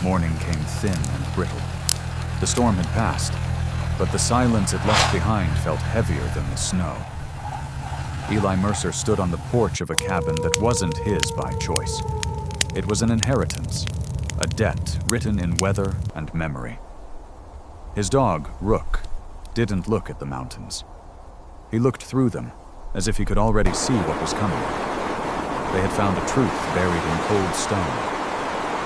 Morning came thin and brittle. The storm had passed, but the silence it left behind felt heavier than the snow. Eli Mercer stood on the porch of a cabin that wasn't his by choice. It was an inheritance, a debt written in weather and memory. His dog, Rook, didn't look at the mountains. He looked through them, as if he could already see what was coming. They had found a truth buried in cold stone.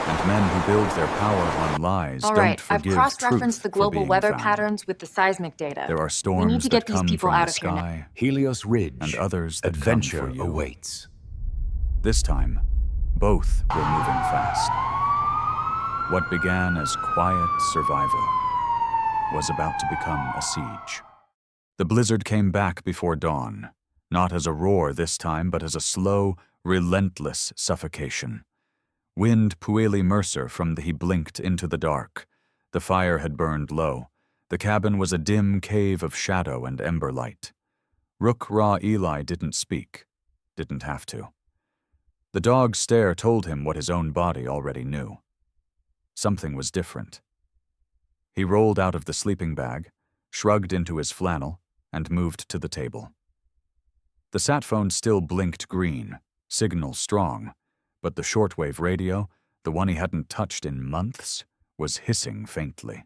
And men who build their power on lies All don't right, I've forgive cross-referenced truth the for global being weather found. patterns with the seismic data. There are We storms need to that get these come people from out the of here now. sky, Helios Ridge. and others that Adventure come for you. awaits. This time, both were moving fast. What began as quiet survival was about to become a siege. The blizzard came back before dawn, not as a roar this time, but as a slow, relentless suffocation. Wind Eli Mercer from he blinked into the dark. The fire had burned low. The cabin was a dim cave of shadow and ember light. Rook Raw Eli didn't speak, didn't have to. The dog's stare told him what his own body already knew. Something was different. He rolled out of the sleeping bag, shrugged into his flannel, and moved to the table. The sat phone still blinked green, signal strong, but the shortwave radio, the one he hadn't touched in months, was hissing faintly.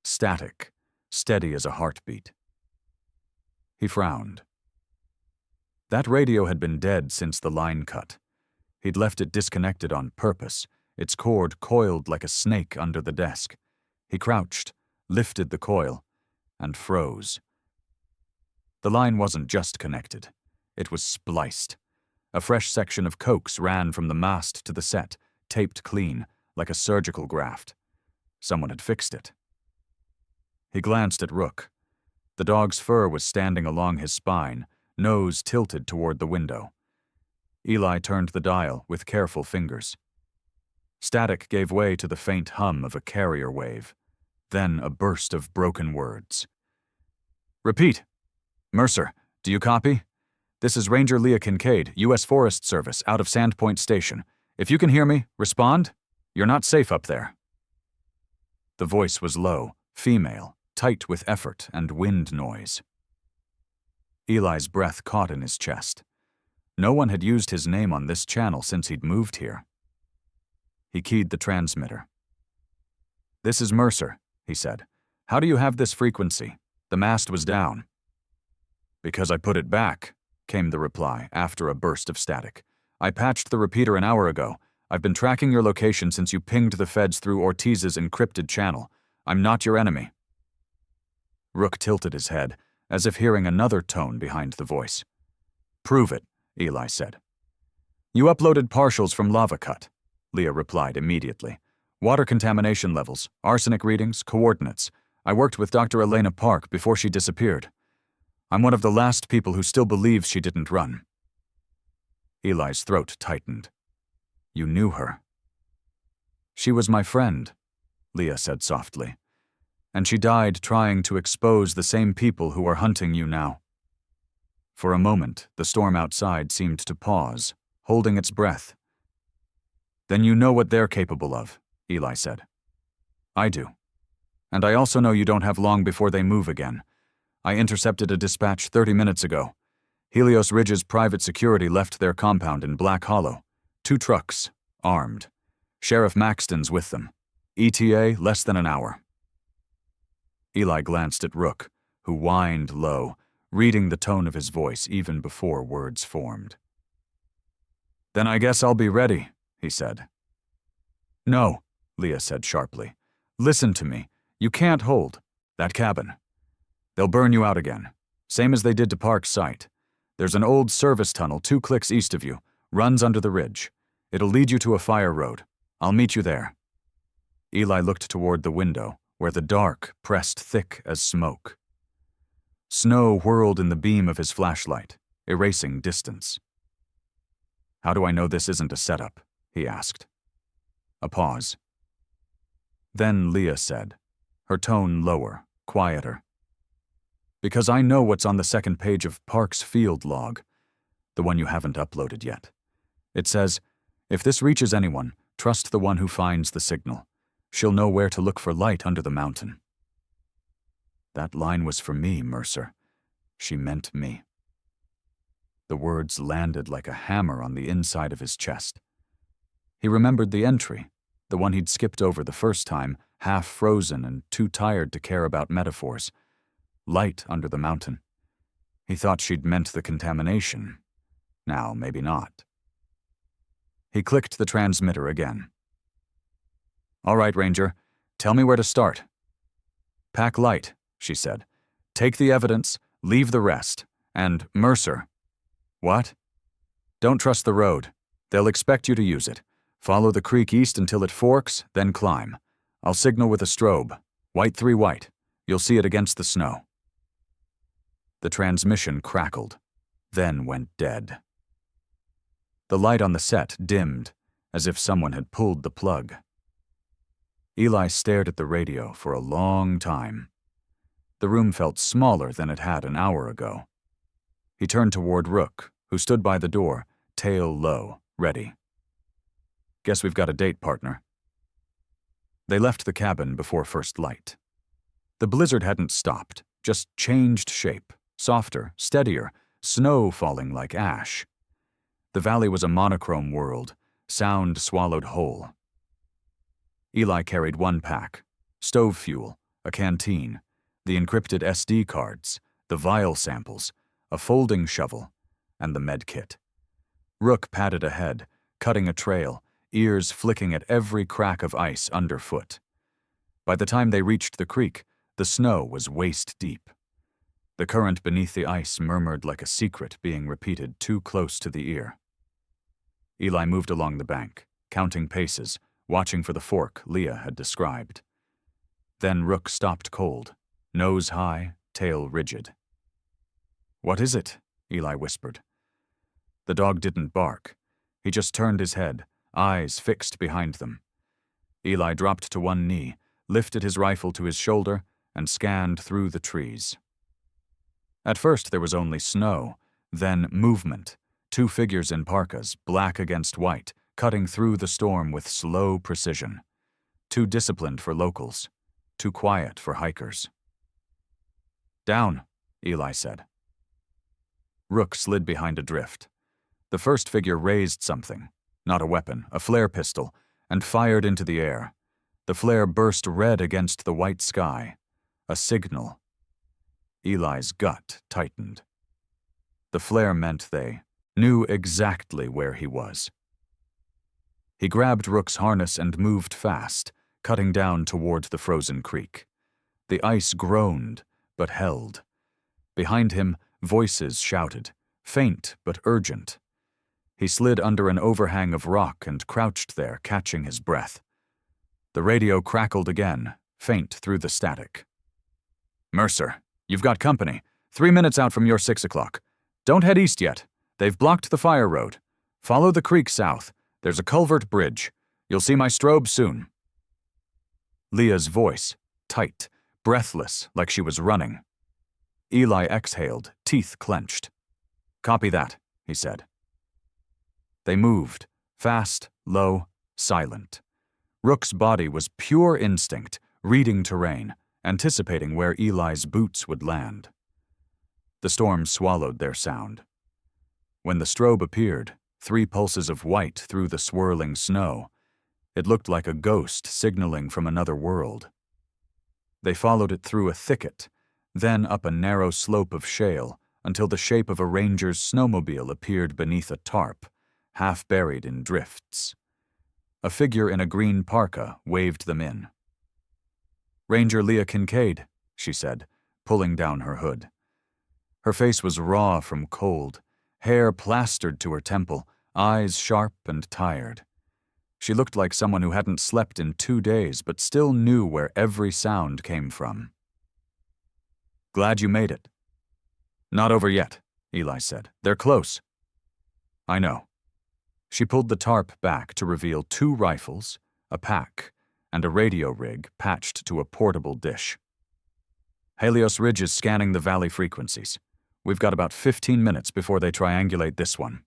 Static, steady as a heartbeat. He frowned. That radio had been dead since the line cut. He'd left it disconnected on purpose, its cord coiled like a snake under the desk. He crouched, lifted the coil, and froze. The line wasn't just connected. It was spliced. A fresh section of coax ran from the mast to the set, taped clean, like a surgical graft. Someone had fixed it. He glanced at Rook. The dog's fur was standing along his spine, nose tilted toward the window. Eli turned the dial with careful fingers. Static gave way to the faint hum of a carrier wave, then a burst of broken words. "Repeat. Mercer, do you copy? This is Ranger Leah Kincaid, U.S. Forest Service, out of Sandpoint Station. If you can hear me, respond. You're not safe up there." The voice was low, female, tight with effort and wind noise. Eli's breath caught in his chest. No one had used his name on this channel since he'd moved here. He keyed the transmitter. "This is Mercer," he said. "How do you have this frequency? The mast was down." "Because I put it back," came the reply after a burst of static. "I patched the repeater an hour ago. I've been tracking your location since you pinged the feds through Ortiz's encrypted channel. I'm not your enemy." Rook tilted his head, as if hearing another tone behind the voice. "Prove it," Eli said. "You uploaded partials from Lava Cut," Leah replied immediately. "Water contamination levels, arsenic readings, coordinates. I worked with Dr. Elena Park before she disappeared. I'm one of the last people who still believes she didn't run." Eli's throat tightened. "You knew her." "She was my friend," Leah said softly. "And she died trying to expose the same people who are hunting you now." For a moment, the storm outside seemed to pause, holding its breath. "Then you know what they're capable of," Eli said. "I do. And I also know you don't have long before they move again. I intercepted a dispatch 30 minutes ago. Helios Ridge's private security left their compound in Black Hollow. 2 trucks, armed. Sheriff Maxton's with them. ETA less than an hour." Eli glanced at Rook, who whined low, reading the tone of his voice even before words formed. "Then I guess I'll be ready," he said. "No," Leah said sharply. "Listen to me. You can't hold that cabin. They'll burn you out again, same as they did to Park's site. There's an old service tunnel 2 clicks east of you, runs under the ridge. It'll lead you to a fire road. I'll meet you there." Eli looked toward the window, where the dark pressed thick as smoke. Snow whirled in the beam of his flashlight, erasing distance. "How do I know this isn't a setup?" he asked. A pause. Then Leah said, her tone lower, quieter. "Because I know what's on the second page of Park's field log, the one you haven't uploaded yet. It says, if this reaches anyone, trust the one who finds the signal. She'll know where to look for light under the mountain. That line was for me, Mercer. She meant me. The words landed like a hammer on the inside of his chest. He remembered the entry, the one he'd skipped over the first time, half frozen and too tired to care about metaphors. Light under the mountain. He thought she'd meant the contamination. Now, maybe not. He clicked the transmitter again. All right, Ranger, tell me where to start. Pack light, she said. Take the evidence, leave the rest. And Mercer. What? Don't trust the road. They'll expect you to use it. Follow the creek east until it forks, then climb. I'll signal with a strobe. White 3 white. You'll see it against the snow. The transmission crackled, then went dead. The light on the set dimmed, as if someone had pulled the plug. Eli stared at the radio for a long time. The room felt smaller than it had an hour ago. He turned toward Rook, who stood by the door, tail low, ready. Guess we've got a date, partner. They left the cabin before first light. The blizzard hadn't stopped, just changed shape, softer, steadier, snow falling like ash. The valley was a monochrome world, sound swallowed whole. Eli carried 1 pack, stove fuel, a canteen, the encrypted SD cards, the vial samples, a folding shovel, and the med kit. Rook padded ahead, cutting a trail, ears flicking at every crack of ice underfoot. By the time they reached the creek, the snow was waist-deep. The current beneath the ice murmured like a secret being repeated too close to the ear. Eli moved along the bank, counting paces, watching for the fork Leah had described. Then Rook stopped cold, nose high, tail rigid. What is it? Eli whispered. The dog didn't bark. He just turned his head, eyes fixed behind them. Eli dropped to one knee, lifted his rifle to his shoulder, and scanned through the trees. At first there was only snow, then movement, 2 figures in parkas, black against white, cutting through the storm with slow precision. Too disciplined for locals, too quiet for hikers. Down, Eli said. Rook slid behind a drift. The first figure raised something, not a weapon, a flare pistol, and fired into the air. The flare burst red against the white sky. A signal. Eli's gut tightened. The flare meant they knew exactly where he was. He grabbed Rook's harness and moved fast, cutting down toward the frozen creek. The ice groaned, but held. Behind him, voices shouted, faint but urgent. He slid under an overhang of rock and crouched there, catching his breath. The radio crackled again, faint through the static. Mercer, you've got company. 3 minutes out from your 6 o'clock. Don't head east yet. They've blocked the fire road. Follow the creek south. There's a culvert bridge. You'll see my strobe soon. Leah's voice, tight, breathless, like she was running. Eli exhaled, teeth clenched. Copy that, he said. They moved, fast, low, silent. Rook's body was pure instinct, reading terrain, anticipating where Eli's boots would land. The storm swallowed their sound. When the strobe appeared, 3 pulses of white through the swirling snow, it looked like a ghost signaling from another world. They followed it through a thicket, then up a narrow slope of shale until the shape of a ranger's snowmobile appeared beneath a tarp, half buried in drifts. A figure in a green parka waved them in. Ranger Leah Kincaid, she said, pulling down her hood. Her face was raw from cold, hair plastered to her temple, eyes sharp and tired. She looked like someone who hadn't slept in 2 days but still knew where every sound came from. Glad you made it. Not over yet, Eli said. They're close. I know. She pulled the tarp back to reveal 2 rifles, a pack, and a radio rig patched to a portable dish. Helios Ridge is scanning the valley frequencies. We've got about 15 minutes before they triangulate this one.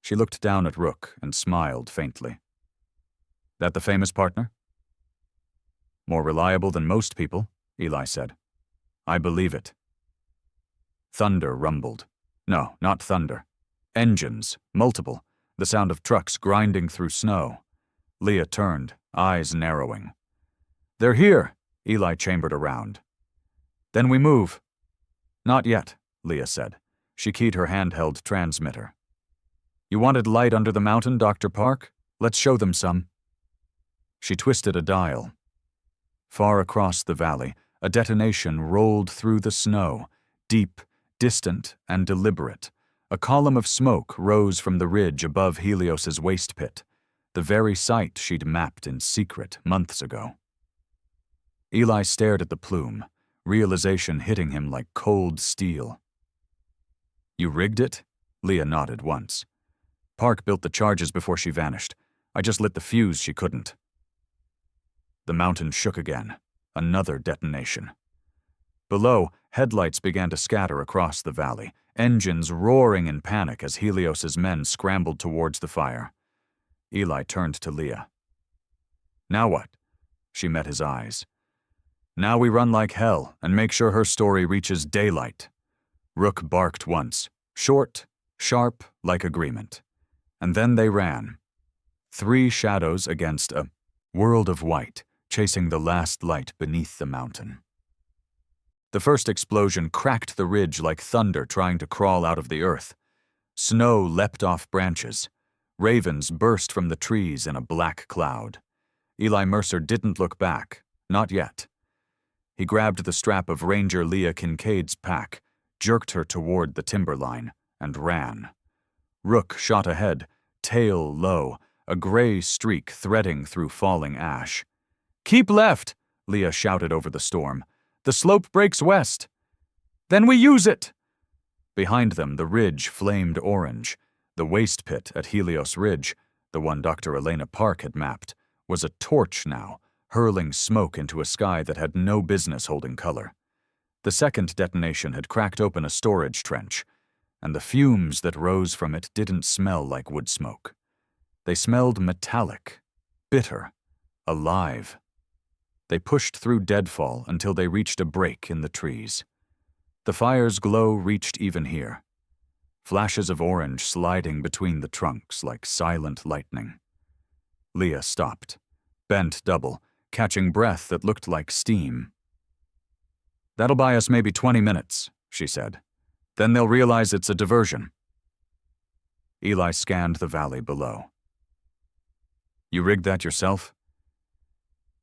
She looked down at Rook and smiled faintly. That the famous partner? More reliable than most people, Eli said. I believe it. Thunder rumbled. No, not thunder. Engines, multiple, the sound of trucks grinding through snow. Leah turned, eyes narrowing. They're here, Eli chambered around. Then we move. Not yet, Leah said. She keyed her handheld transmitter. You wanted light under the mountain, Dr. Park? Let's show them some. She twisted a dial. Far across the valley, a detonation rolled through the snow, deep, distant, and deliberate. A column of smoke rose from the ridge above Helios's waste pit, the very site she'd mapped in secret months ago. Eli stared at the plume, realization hitting him like cold steel. You rigged it? Leah nodded once. Park built the charges before she vanished. I just lit the fuse she couldn't. The mountain shook again. Another detonation. Below, headlights began to scatter across the valley, engines roaring in panic as Helios's men scrambled towards the fire. Eli turned to Leah. Now what? She met his eyes. Now we run like hell and make sure her story reaches daylight. Rook barked once, short, sharp, like agreement. And then they ran. 3 shadows against a world of white, chasing the last light beneath the mountain. The first explosion cracked the ridge like thunder trying to crawl out of the earth. Snow leapt off branches. Ravens burst from the trees in a black cloud. Eli Mercer didn't look back, not yet. He grabbed the strap of Ranger Leah Kincaid's pack, jerked her toward the timberline, and ran. Rook shot ahead, tail low, a gray streak threading through falling ash. Keep left, Leah shouted over the storm. The slope breaks west. Then we use it. Behind them, the ridge flamed orange. The waste pit at Helios Ridge, the one Dr. Elena Park had mapped, was a torch now, hurling smoke into a sky that had no business holding color. The second detonation had cracked open a storage trench, and the fumes that rose from it didn't smell like wood smoke. They smelled metallic, bitter, alive. They pushed through deadfall until they reached a break in the trees. The fire's glow reached even here. Flashes of orange sliding between the trunks like silent lightning. Leah stopped, bent double, catching breath that looked like steam. That'll buy us maybe 20 minutes, she said. Then they'll realize it's a diversion. Eli scanned the valley below. You rigged that yourself?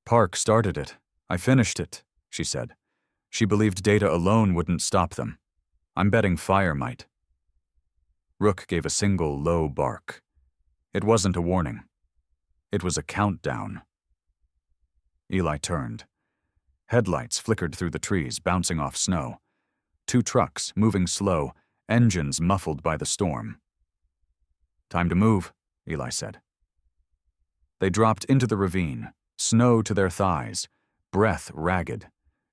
Park started it. I finished it, she said. She believed data alone wouldn't stop them. I'm betting fire might. Rook gave a single low bark. It wasn't a warning. It was a countdown. Eli turned. Headlights flickered through the trees, bouncing off snow. 2 trucks, moving slow, engines muffled by the storm. Time to move, Eli said. They dropped into the ravine, snow to their thighs, breath ragged.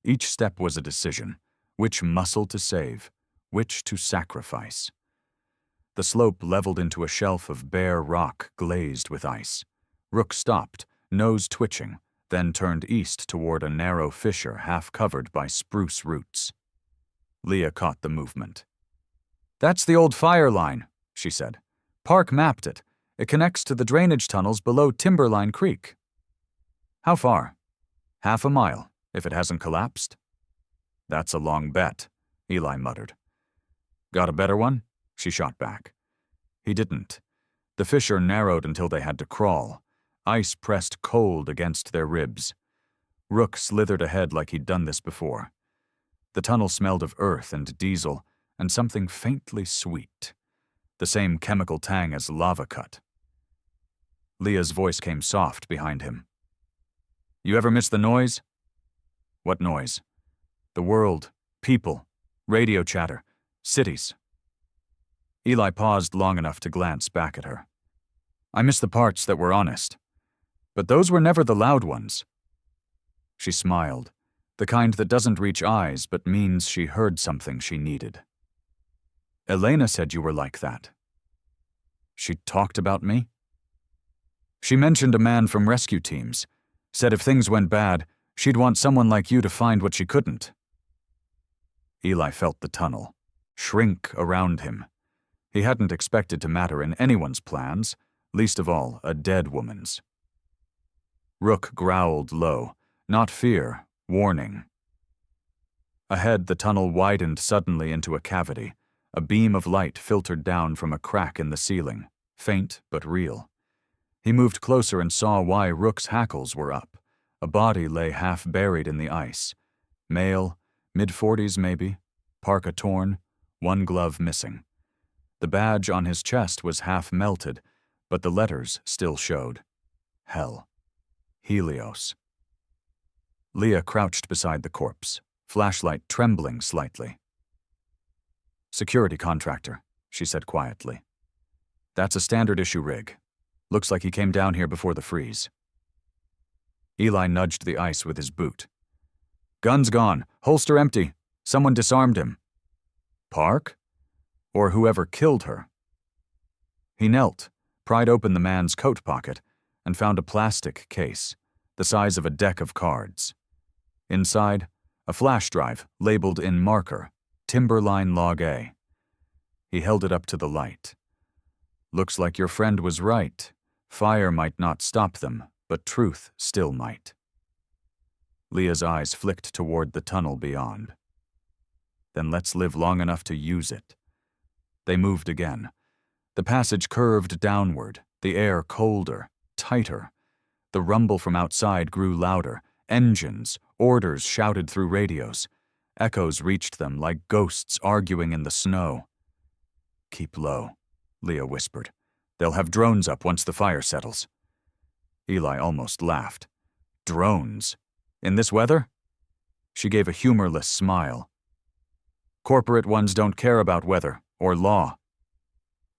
Each step was a decision, which muscle to save, which to sacrifice. The slope leveled into a shelf of bare rock glazed with ice. Rook stopped, nose twitching, then turned east toward a narrow fissure half covered by spruce roots. Leah caught the movement. That's the old fire line, she said. Park mapped it. It connects to the drainage tunnels below Timberline Creek. How far? Half a mile, if it hasn't collapsed. That's a long bet, Eli muttered. Got a better one? She shot back. He didn't. The fissure narrowed until they had to crawl. Ice pressed cold against their ribs. Rook slithered ahead like he'd done this before. The tunnel smelled of earth and diesel, and something faintly sweet. The same chemical tang as lava cut. Leah's voice came soft behind him. You ever miss the noise? What noise? The world, people, radio chatter, cities. Eli paused long enough to glance back at her. I miss the parts that were honest. But those were never the loud ones. She smiled, the kind that doesn't reach eyes but means she heard something she needed. Elena said you were like that. She talked about me? She mentioned a man from rescue teams, said if things went bad, She'd want someone like you to find what she couldn't. Eli felt the tunnel shrink around him. He hadn't expected to matter in anyone's plans, least of all a dead woman's. Rook growled low, not fear, warning. Ahead, the tunnel widened suddenly into a cavity. A beam of light filtered down from a crack in the ceiling, faint but real. He moved closer and saw why Rook's hackles were up. A body lay half buried in the ice. Male, mid-40s maybe, parka torn, one glove missing. The badge on his chest was half melted, but the letters still showed. Hell. Helios. Leah crouched beside the corpse, flashlight trembling slightly. Security contractor, she said quietly. That's a standard issue rig. Looks like he came down here before the freeze. Eli nudged the ice with his boot. Gun's gone, holster empty. Someone disarmed him. Park? Or whoever killed her. He knelt, pried open the man's coat pocket, and found a plastic case, the size of a deck of cards. Inside, a flash drive labeled in marker, Timberline Log A. He held it up to the light. Looks like your friend was right. Fire might not stop them, but truth still might. Leah's eyes flicked toward the tunnel beyond. Then let's live long enough to use it. They moved again. The passage curved downward, the air colder, tighter. The rumble from outside grew louder. Engines, orders shouted through radios. Echoes reached them like ghosts arguing in the snow. Keep low, Leah whispered. They'll have drones up once the fire settles. Eli almost laughed. Drones? In this weather? She gave a humorless smile. Corporate ones don't care about weather or law.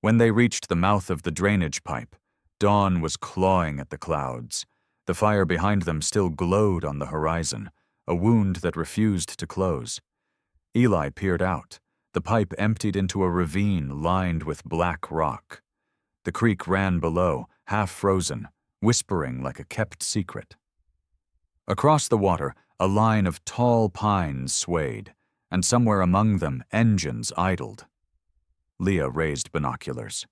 When they reached the mouth of the drainage pipe, dawn was clawing at the clouds. The fire behind them still glowed on the horizon, a wound that refused to close. Eli peered out. The pipe emptied into a ravine lined with black rock. The creek ran below, half frozen, whispering like a kept secret. Across the water, a line of tall pines swayed, and somewhere among them engines idled. Leah raised binoculars.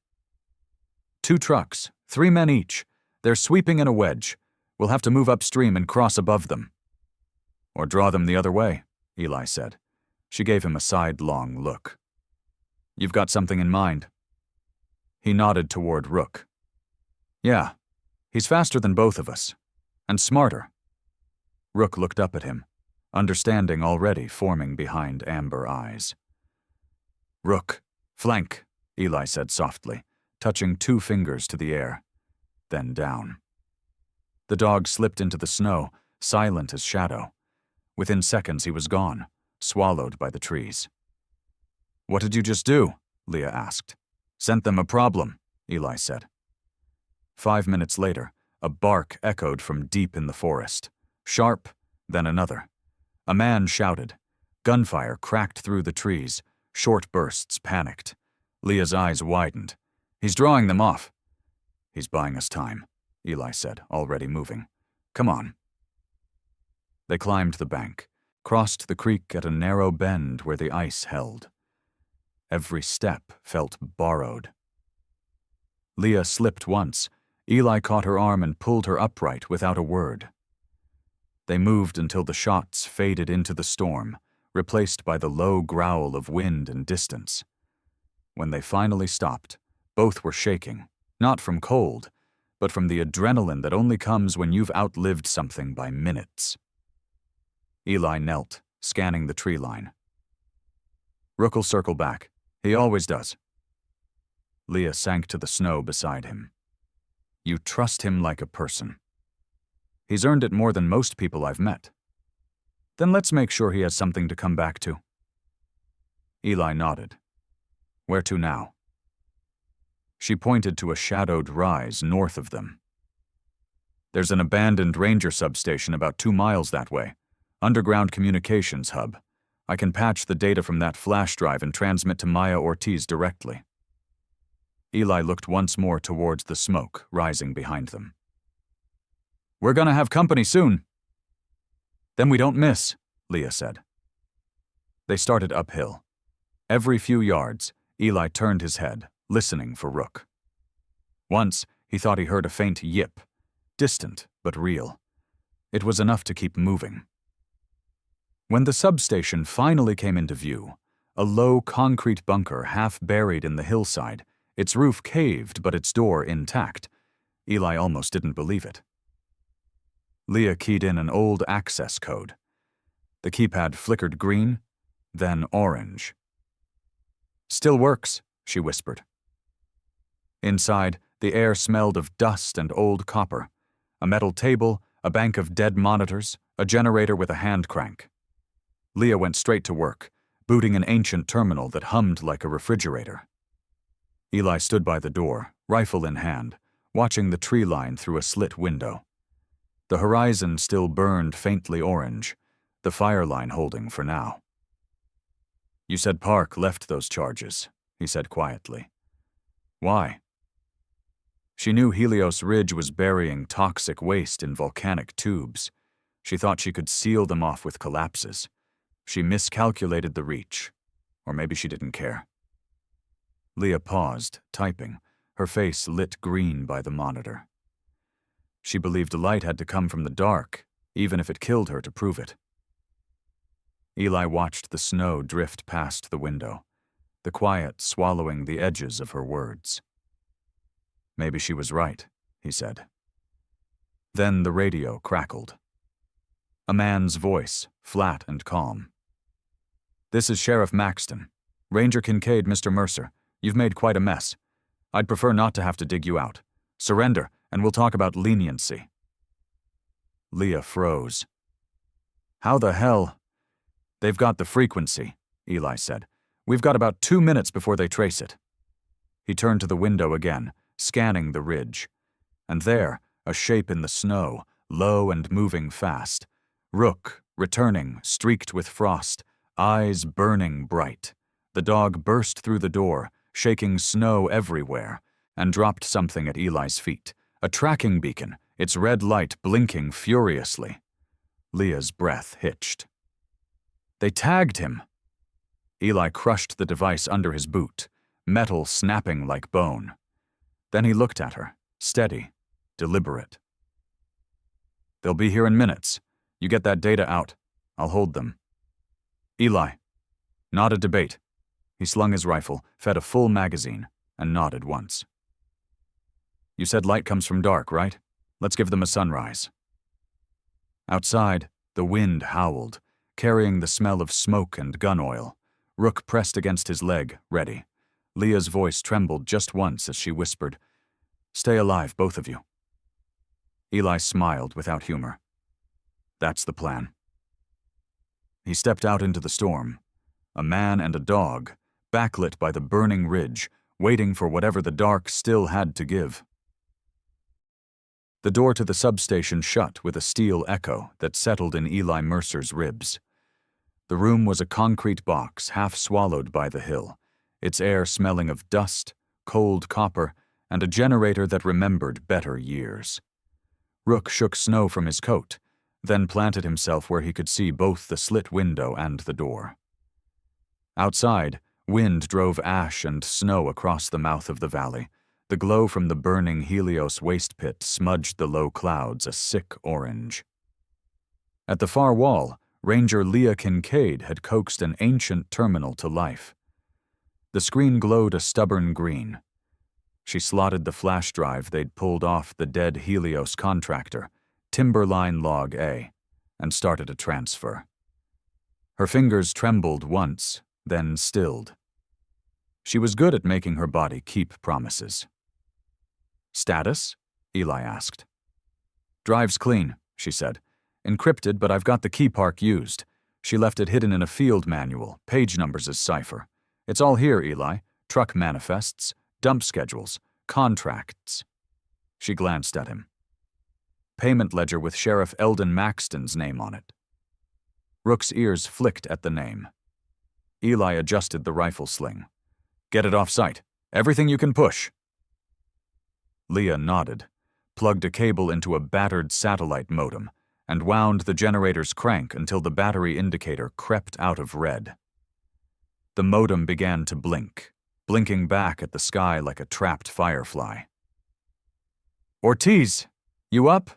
2 trucks, 3 men each. They're sweeping in a wedge. We'll have to move upstream and cross above them. Or draw them the other way, Eli said. She gave him a sidelong look. You've got something in mind. He nodded toward Rook. Yeah, he's faster than both of us. And smarter. Rook looked up at him, understanding already forming behind amber eyes. Rook, flank, Eli said softly, touching 2 fingers to the air, then down. The dog slipped into the snow, silent as shadow. Within seconds he was gone, swallowed by the trees. What did you just do? Leah asked. Sent them a problem, Eli said. 5 minutes later, a bark echoed from deep in the forest. Sharp, then another. A man shouted. Gunfire cracked through the trees. Short bursts panicked. Leah's eyes widened. He's drawing them off. He's buying us time, Eli said, already moving. Come on. They climbed the bank, crossed the creek at a narrow bend where the ice held. Every step felt borrowed. Leah slipped once. Eli caught her arm and pulled her upright without a word. They moved until the shots faded into the storm, replaced by the low growl of wind and distance. When they finally stopped, both were shaking, not from cold, but from the adrenaline that only comes when you've outlived something by minutes. Eli knelt, scanning the tree line. Rook'll circle back. He always does. Leah sank to the snow beside him. You trust him like a person. He's earned it more than most people I've met. Then let's make sure he has something to come back to. Eli nodded. Where to now? She pointed to a shadowed rise north of them. There's an abandoned ranger substation about 2 miles that way. Underground communications hub. I can patch the data from that flash drive and transmit to Maya Ortiz directly. Eli looked once more towards the smoke rising behind them. We're gonna have company soon. Then we don't miss, Leah said. They started uphill. Every few yards, Eli turned his head, listening for Rook. Once, he thought he heard a faint yip, distant but real. It was enough to keep moving. When the substation finally came into view, a low concrete bunker half buried in the hillside, its roof caved but its door intact, Eli almost didn't believe it. Leah keyed in an old access code. The keypad flickered green, then orange. "Still works," she whispered. Inside, the air smelled of dust and old copper, a metal table, a bank of dead monitors, a generator with a hand crank. Leah went straight to work, booting an ancient terminal that hummed like a refrigerator. Eli stood by the door, rifle in hand, watching the tree line through a slit window. The horizon still burned faintly orange, the fire line holding for now. "You said Park left those charges," he said quietly. "Why?" She knew Helios Ridge was burying toxic waste in volcanic tubes. She thought she could seal them off with collapses. She miscalculated the reach. Or maybe she didn't care. Leah paused, typing, her face lit green by the monitor. She believed light had to come from the dark, even if it killed her to prove it. Eli watched the snow drift past the window, the quiet swallowing the edges of her words. "Maybe she was right," he said. Then the radio crackled. A man's voice, flat and calm. "This is Sheriff Maxton. Ranger Kincaid, Mr. Mercer. You've made quite a mess. I'd prefer not to have to dig you out. Surrender, and we'll talk about leniency." Leah froze. "How the hell?" "They've got the frequency," Eli said. "We've got about 2 minutes before they trace it." He turned to the window again, scanning the ridge. And there, a shape in the snow, low and moving fast. Rook, returning, streaked with frost, eyes burning bright. The dog burst through the door, shaking snow everywhere, and dropped something at Eli's feet. A tracking beacon, its red light blinking furiously. Leah's breath hitched. "They tagged him!" Eli crushed the device under his boot, metal snapping like bone. Then he looked at her, steady, deliberate. "They'll be here in minutes. You get that data out. I'll hold them." "Eli." Not a debate. He slung his rifle, fed a full magazine, and nodded once. "You said light comes from dark, right? Let's give them a sunrise." Outside, the wind howled, carrying the smell of smoke and gun oil. Rook pressed against his leg, ready. Leah's voice trembled just once as she whispered, "Stay alive, both of you." Eli smiled without humor. "That's the plan." He stepped out into the storm, a man and a dog, backlit by the burning ridge, waiting for whatever the dark still had to give. The door to the substation shut with a steel echo that settled in Eli Mercer's ribs. The room was a concrete box half swallowed by the hill, its air smelling of dust, cold copper, and a generator that remembered better years. Rook shook snow from his coat, then planted himself where he could see both the slit window and the door. Outside, wind drove ash and snow across the mouth of the valley. The glow from the burning Helios waste pit smudged the low clouds a sick orange. At the far wall, Ranger Leah Kincaid had coaxed an ancient terminal to life. The screen glowed a stubborn green. She slotted the flash drive they'd pulled off the dead Helios contractor, Timberline Log A, and started a transfer. Her fingers trembled once, then stilled. She was good at making her body keep promises. "Status?" Eli asked. "Drive's clean," she said. "Encrypted, but I've got the key Park used. She left it hidden in a field manual, page numbers as cipher. It's all here, Eli. Truck manifests, dump schedules, contracts." She glanced at him. Payment ledger with Sheriff Eldon Maxton's name on it. Rook's ears flicked at the name. Eli adjusted the rifle sling. "Get it off sight. Everything you can push." Leah nodded, plugged a cable into a battered satellite modem, and wound the generator's crank until the battery indicator crept out of red. The modem began to blink, blinking back at the sky like a trapped firefly. "Ortiz, you up?"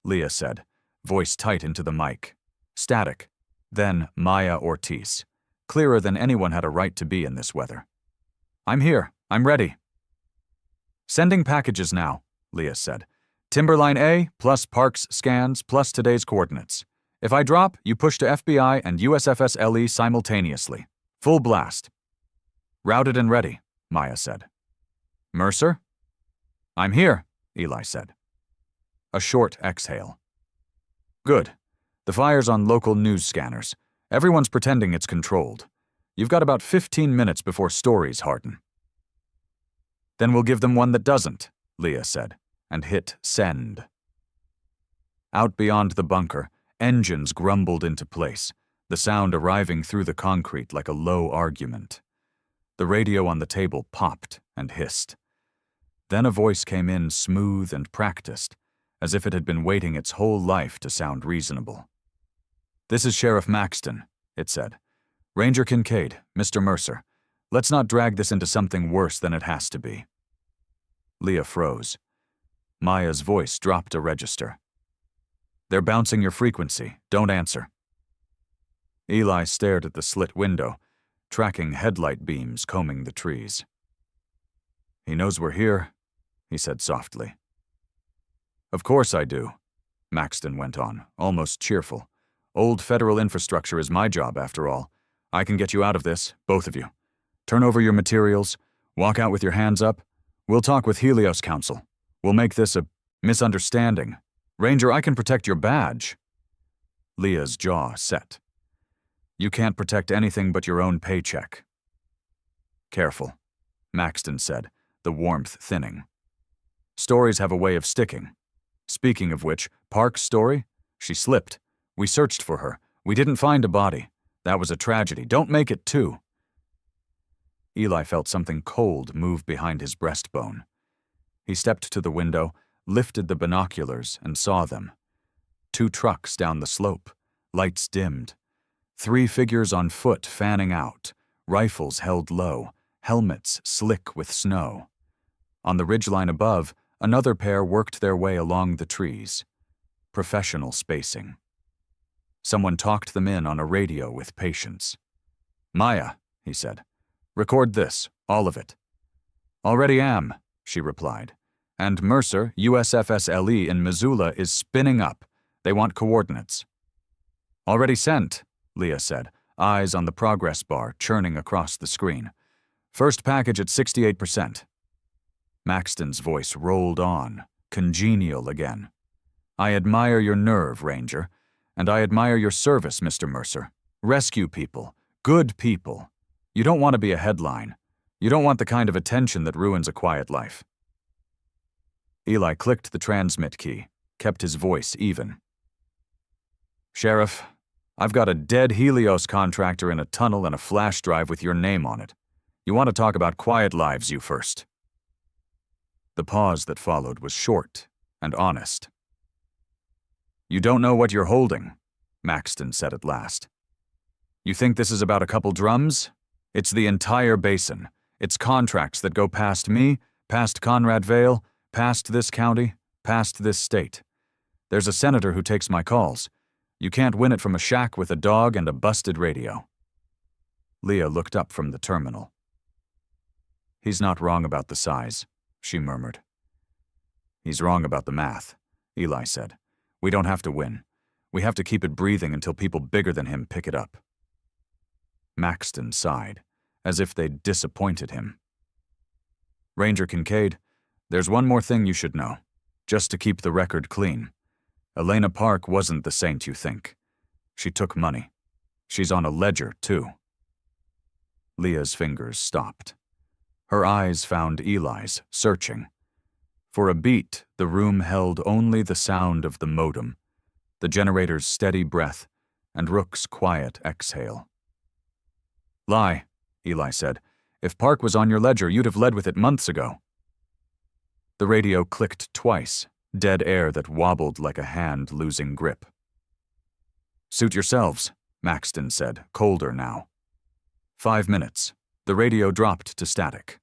Leah said, voice tight into the mic. Static. Then Maya Ortiz, clearer than anyone had a right to be in this weather. "I'm here. I'm ready." "Sending packages now," Leah said. "Timberline A plus Parks scans plus today's coordinates. If I drop, you push to FBI and USFS LE simultaneously. Full blast." "Routed and ready," Maya said. "Mercer?" "I'm here," Eli said. A short exhale. "Good. The fire's on local news scanners. Everyone's pretending it's controlled. You've got about 15 minutes before stories harden." "Then we'll give them one that doesn't," Leah said, and hit send. Out beyond the bunker, engines grumbled into place, the sound arriving through the concrete like a low argument. The radio on the table popped and hissed. Then a voice came in smooth and practiced, as if it had been waiting its whole life to sound reasonable. "This is Sheriff Maxton," it said. "Ranger Kincaid, Mr. Mercer. Let's not drag this into something worse than it has to be." Leah froze. Maya's voice dropped a register. "They're bouncing your frequency. Don't answer." Eli stared at the slit window, tracking headlight beams combing the trees. "He knows we're here," he said softly. "Of course I do," Maxton went on, almost cheerful. "Old federal infrastructure is my job, after all. I can get you out of this, both of you. Turn over your materials, walk out with your hands up. We'll talk with Helios Council. We'll make this a misunderstanding. Ranger, I can protect your badge." Leah's jaw set. "You can't protect anything but your own paycheck." "Careful," Maxton said, the warmth thinning. "Stories have a way of sticking. Speaking of which, Park's story? She slipped. We searched for her. We didn't find a body. That was a tragedy. Don't make it two." Eli felt something cold move behind his breastbone. He stepped to the window, lifted the binoculars, and saw them. 2 trucks down the slope, lights dimmed. 3 figures on foot fanning out, rifles held low, helmets slick with snow. On the ridgeline above, another pair worked their way along the trees. Professional spacing. Someone talked them in on a radio with patience. "Maya," he said, "record this, all of it." "Already am," she replied. "And Mercer, USFS LE in Missoula is spinning up. They want coordinates." "Already sent," Leah said, eyes on the progress bar churning across the screen. "First package at 68%. Maxton's voice rolled on, congenial again. "I admire your nerve, Ranger, and I admire your service, Mr. Mercer. Rescue people, good people. You don't want to be a headline. You don't want the kind of attention that ruins a quiet life." Eli clicked the transmit key, kept his voice even. "Sheriff, I've got a dead Helios contractor in a tunnel and a flash drive with your name on it. You want to talk about quiet lives, you first." The pause that followed was short and honest. "You don't know what you're holding," Maxton said at last. "You think this is about a couple drums? It's the entire basin. It's contracts that go past me, past Conrad Vale, past this county, past this state. There's a senator who takes my calls. You can't win it from a shack with a dog and a busted radio." Leah looked up from the terminal. "He's not wrong about the size," she murmured. "He's wrong about the math," Eli said. "We don't have to win. We have to keep it breathing until people bigger than him pick it up." Maxton sighed, as if they'd disappointed him. "Ranger Kincaid, there's one more thing you should know, just to keep the record clean. Elena Park wasn't the saint you think. She took money. She's on a ledger, too." Leah's fingers stopped. Her eyes found Eli's, searching. For a beat, the room held only the sound of the modem, the generator's steady breath, and Rook's quiet exhale. "Lie," Eli said. "If Park was on your ledger, you'd have led with it months ago." The radio clicked twice, dead air that wobbled like a hand losing grip. Suit yourselves, Maxton said, colder now. 5 minutes. The radio dropped to static.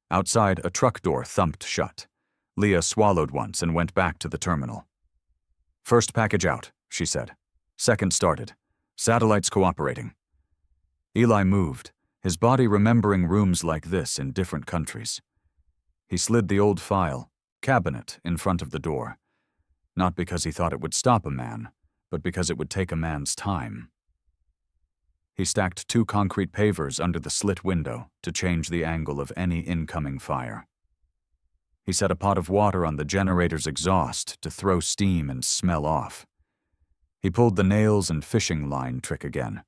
Outside, a truck door thumped shut. Leah swallowed once and went back to the terminal. First package out, she said. Second started. Satellites cooperating. Eli moved, his body remembering rooms like this in different countries. He slid the old file, cabinet, in front of the door. Not because he thought it would stop a man, but because it would take a man's time. He stacked 2 concrete pavers under the slit window to change the angle of any incoming fire. He set a pot of water on the generator's exhaust to throw steam and smell off. He pulled the nails and fishing line trick again,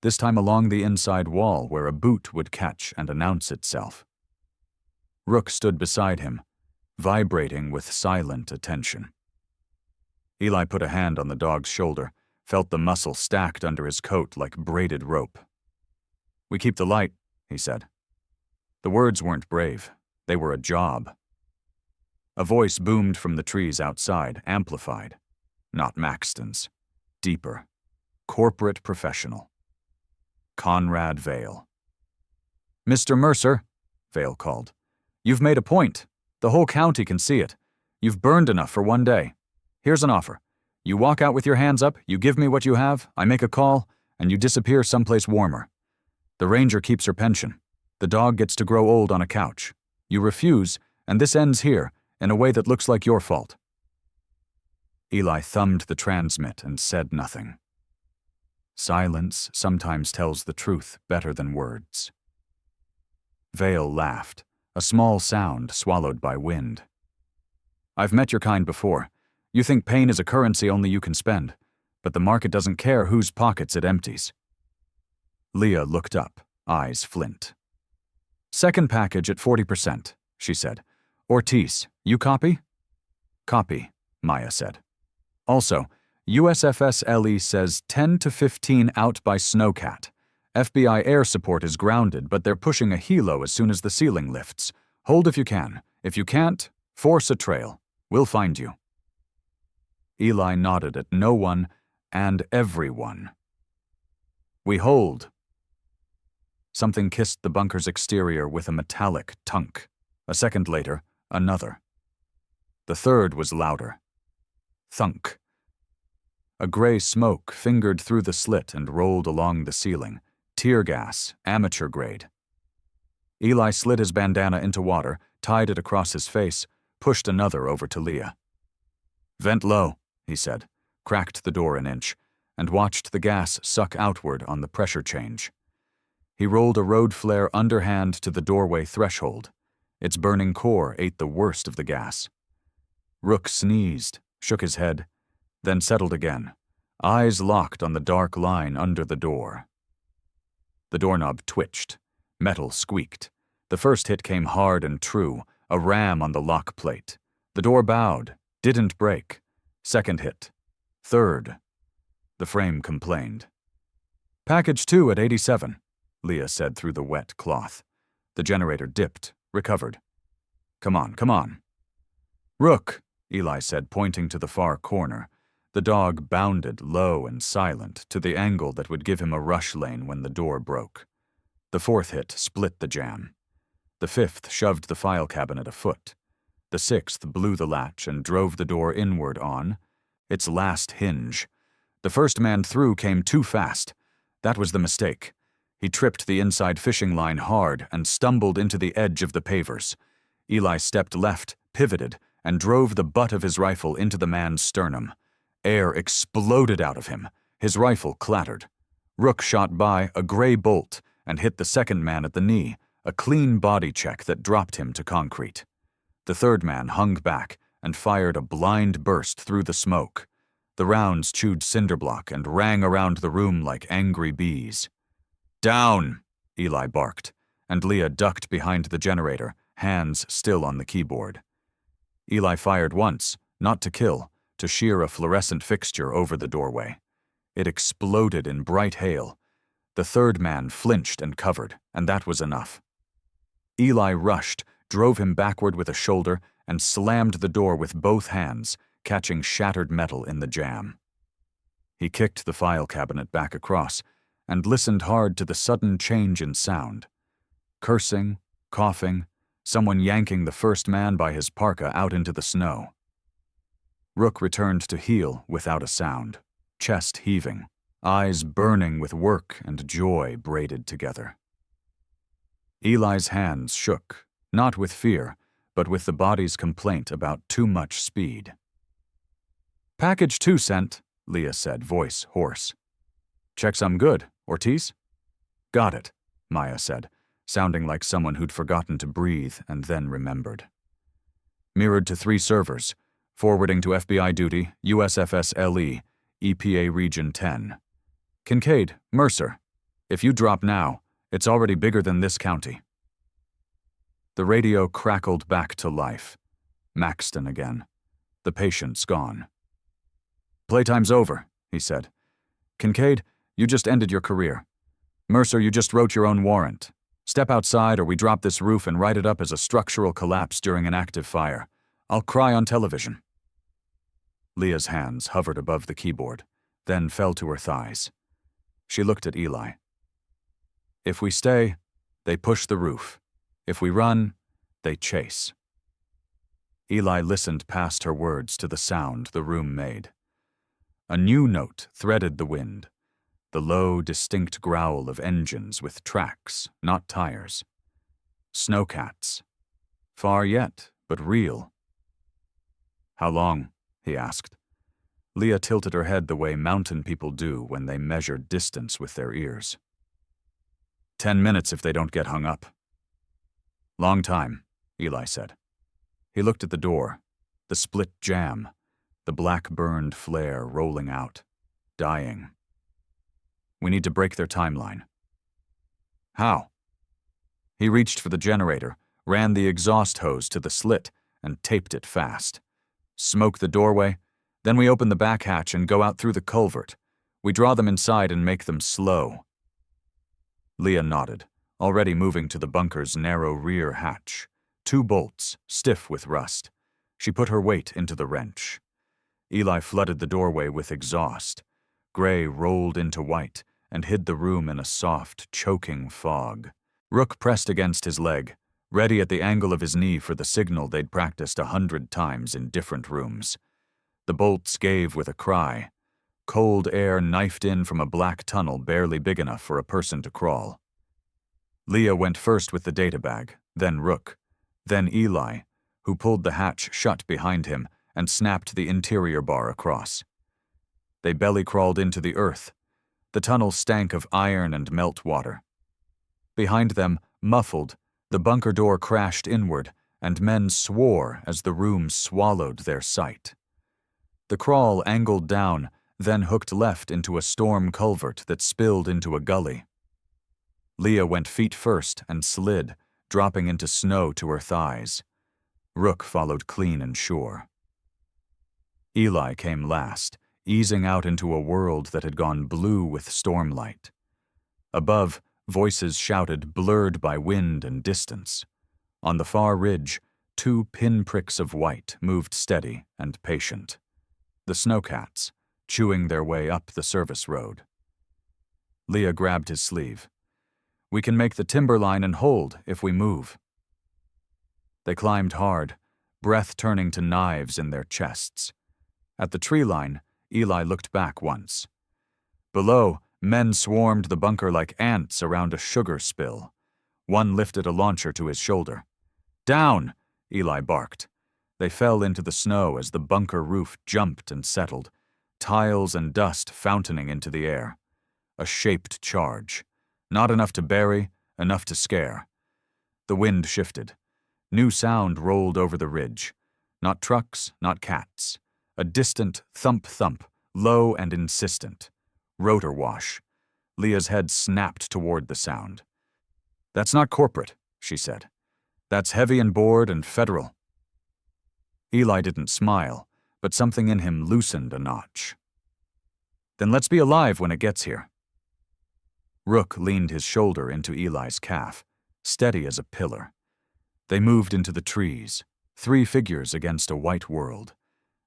this time along the inside wall where a boot would catch and announce itself. Rook stood beside him, vibrating with silent attention. Eli put a hand on the dog's shoulder, felt the muscle stacked under his coat like braided rope. "We keep the light," he said. The words weren't brave. They were a job. A voice boomed from the trees outside, amplified. Not Maxton's. Deeper. Corporate professional. Conrad Vale. "Mr. Mercer," Vale called. "You've made a point. The whole county can see it. You've burned enough for one day. Here's an offer. You walk out with your hands up, you give me what you have, I make a call, and you disappear someplace warmer. The ranger keeps her pension. The dog gets to grow old on a couch. You refuse, and this ends here, in a way that looks like your fault." Eli thumbed the transmit and said nothing. Silence sometimes tells the truth better than words. Vale laughed, a small sound swallowed by wind. "I've met your kind before. You think pain is a currency only you can spend, but the market doesn't care whose pockets it empties." Leah looked up, eyes flint. "Second package at 40%, she said. "Ortiz, you copy?" "Copy," Maya said. "Also, USFS Ellie says 10 to 15 out by Snowcat. FBI air support is grounded, but they're pushing a helo as soon as the ceiling lifts. Hold if you can. If you can't, force a trail. We'll find you." Eli nodded at no one and everyone. "We hold." Something kissed the bunker's exterior with a metallic tunk. A second later, another. The third was louder. Thunk. A gray smoke fingered through the slit and rolled along the ceiling. Tear gas, amateur grade. Eli slid his bandana into water, tied it across his face, pushed another over to Leah. "Vent low," he said, cracked the door an inch, and watched the gas suck outward on the pressure change. He rolled a road flare underhand to the doorway threshold. Its burning core ate the worst of the gas. Rook sneezed, shook his head, then settled again, eyes locked on the dark line under the door. The doorknob twitched. Metal squeaked. The first hit came hard and true, a ram on the lock plate. The door bowed, didn't break. Second hit. Third. The frame complained. "Package 2 at 87, Leah said through the wet cloth. The generator dipped, recovered. Come on. "Rook," Eli said, pointing to the far corner. The dog bounded, low and silent, to the angle that would give him a rush lane when the door broke. The fourth hit split the jam. The fifth shoved the file cabinet a foot. The sixth blew the latch and drove the door inward on its last hinge. The first man through came too fast. That was the mistake. He tripped the inside fishing line hard and stumbled into the edge of the pavers. Eli stepped left, pivoted, and drove the butt of his rifle into the man's sternum. Air exploded out of him. His rifle clattered. Rook shot by, a gray bolt, and hit the second man at the knee, a clean body check that dropped him to concrete. The third man hung back and fired a blind burst through the smoke. The rounds chewed cinderblock and rang around the room like angry bees. "Down!" Eli barked, and Leah ducked behind the generator, hands still on the keyboard. Eli fired once, not to kill, to shear a fluorescent fixture over the doorway. It exploded in bright hail. The third man flinched and covered, and that was enough. Eli rushed, drove him backward with a shoulder, and slammed the door with both hands, catching shattered metal in the jam. He kicked the file cabinet back across and listened hard to the sudden change in sound. Cursing, coughing, someone yanking the first man by his parka out into the snow. Rook returned to heel without a sound, chest heaving, eyes burning with work and joy braided together. Eli's hands shook, not with fear, but with the body's complaint about too much speed. "Package 2 sent," Leah said, voice hoarse. "Check some good, Ortiz?" "Got it," Maya said, sounding like someone who'd forgotten to breathe and then remembered. "Mirrored to 3 servers, forwarding to FBI duty, USFS LE, EPA Region 10. Kincaid, Mercer, if you drop now, it's already bigger than this county." The radio crackled back to life. Maxton again. The patient's gone. "Playtime's over," he said. "Kincaid, you just ended your career. Mercer, you just wrote your own warrant. Step outside or we drop this roof and write it up as a structural collapse during an active fire. I'll cry on television." Leah's hands hovered above the keyboard, then fell to her thighs. She looked at Eli. "If we stay, they push the roof. If we run, they chase." Eli listened past her words to the sound the room made. A new note threaded the wind, the low, distinct growl of engines with tracks, not tires. Snowcats. Far yet, but real. "How long?" he asked. Leah tilted her head the way mountain people do when they measure distance with their ears. 10 minutes if they don't get hung up." "Long time," Eli said. He looked at the door, the split jamb, the black-burned flare rolling out, dying. "We need to break their timeline." "How?" He reached for the generator, ran the exhaust hose to the slit, and taped it fast. "Smoke the doorway, then we open the back hatch and go out through the culvert. We draw them inside and make them slow." Leah nodded, already moving to the bunker's narrow rear hatch. 2 bolts, stiff with rust. She put her weight into the wrench. Eli flooded the doorway with exhaust. Gray rolled into white and hid the room in a soft, choking fog. Rook pressed against his leg, ready at the angle of his knee for the signal they'd practiced 100 times in different rooms. The bolts gave with a cry. Cold air knifed in from a black tunnel barely big enough for a person to crawl. Leah went first with the data bag, then Rook, then Eli, who pulled the hatch shut behind him and snapped the interior bar across. They belly-crawled into the earth. The tunnel stank of iron and melt water. Behind them, muffled, the bunker door crashed inward, and men swore as the room swallowed their sight. The crawl angled down, then hooked left into a storm culvert that spilled into a gully. Leah went feet first and slid, dropping into snow to her thighs. Rook followed clean and sure. Eli came last, easing out into a world that had gone blue with stormlight. Above, voices shouted, blurred by wind and distance. On the far ridge, 2 pinpricks of white moved steady and patient. The snowcats, chewing their way up the service road. Leah grabbed his sleeve. "We can make the timberline and hold if we move." They climbed hard, breath turning to knives in their chests. At the tree line, Eli looked back once. Below, men swarmed the bunker like ants around a sugar spill. One lifted a launcher to his shoulder. "Down!" Eli barked. They fell into the snow as the bunker roof jumped and settled, tiles and dust fountaining into the air. A shaped charge. Not enough to bury, enough to scare. The wind shifted. New sound rolled over the ridge. Not trucks, not cats. A distant thump-thump, low and insistent. Rotor wash. Leah's head snapped toward the sound. "That's not corporate," she said. "That's heavy and board and federal." Eli didn't smile, but something in him loosened a notch. "Then let's be alive when it gets here." Rook leaned his shoulder into Eli's calf, steady as a pillar. They moved into the trees, 3 figures against a white world,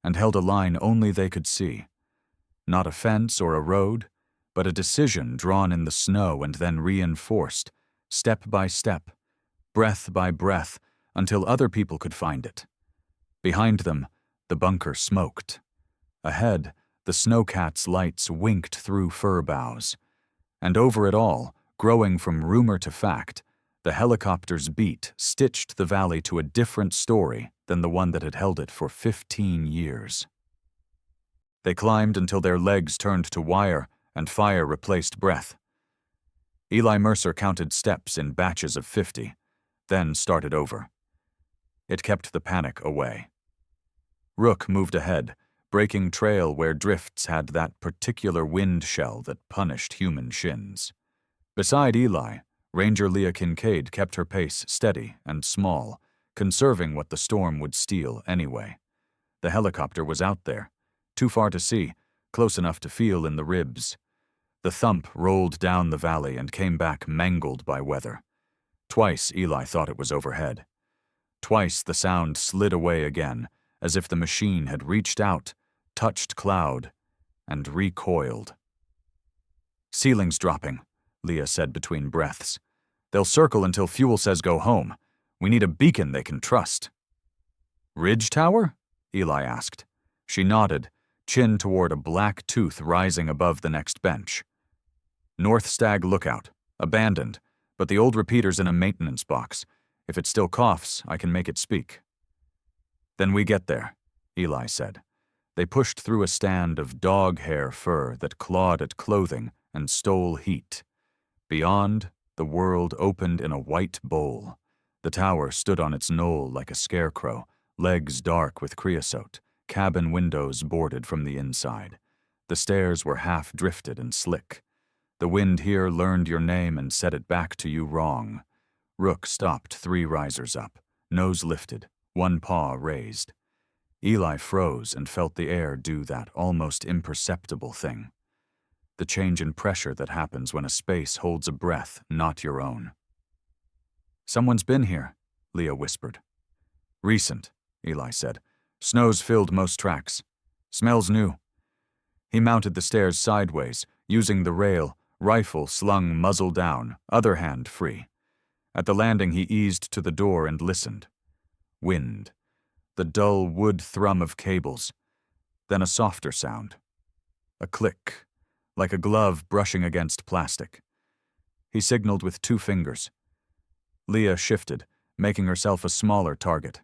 and held a line only they could see. Not a fence or a road, but a decision drawn in the snow and then reinforced, step by step, breath by breath, until other people could find it. Behind them, the bunker smoked. Ahead, the snowcat's lights winked through fir boughs. And over it all, growing from rumor to fact, the helicopter's beat stitched the valley to a different story than the one that had held it for 15 years. They climbed until their legs turned to wire and fire replaced breath. Eli Mercer counted steps in batches of 50, then started over. It kept the panic away. Rook moved ahead, breaking trail where drifts had that particular wind shell that punished human shins. Beside Eli, Ranger Leah Kincaid kept her pace steady and small, conserving what the storm would steal anyway. The helicopter was out there, too far to see, close enough to feel in the ribs. The thump rolled down the valley and came back mangled by weather. Twice Eli thought it was overhead. Twice the sound slid away again, as if the machine had reached out, touched cloud, and recoiled. "Ceiling's dropping," Leah said between breaths. "They'll circle until fuel says go home. We need a beacon they can trust." "Ridge tower?" Eli asked. She nodded, chin toward a black tooth rising above the next bench. "North Stag Lookout. Abandoned, but the old repeater's in a maintenance box. If it still coughs, I can make it speak." "Then we get there," Eli said. They pushed through a stand of dog hair fur that clawed at clothing and stole heat. Beyond, the world opened in a white bowl. The tower stood on its knoll like a scarecrow, legs dark with creosote, cabin windows boarded from the inside. The stairs were half-drifted and slick. The wind here learned your name and said it back to you wrong. Rook stopped 3 risers up, nose lifted, one paw raised. Eli froze and felt the air do that almost imperceptible thing. The change in pressure that happens when a space holds a breath not your own. "Someone's been here," Leah whispered. "Recent," Eli said. "Snow's filled most tracks. Smells new." He mounted the stairs sideways, using the rail, rifle slung muzzle down, other hand free. At the landing he eased to the door and listened. Wind. The dull wood thrum of cables. Then a softer sound. A click, like a glove brushing against plastic. He signaled with 2 fingers. Leah shifted, making herself a smaller target.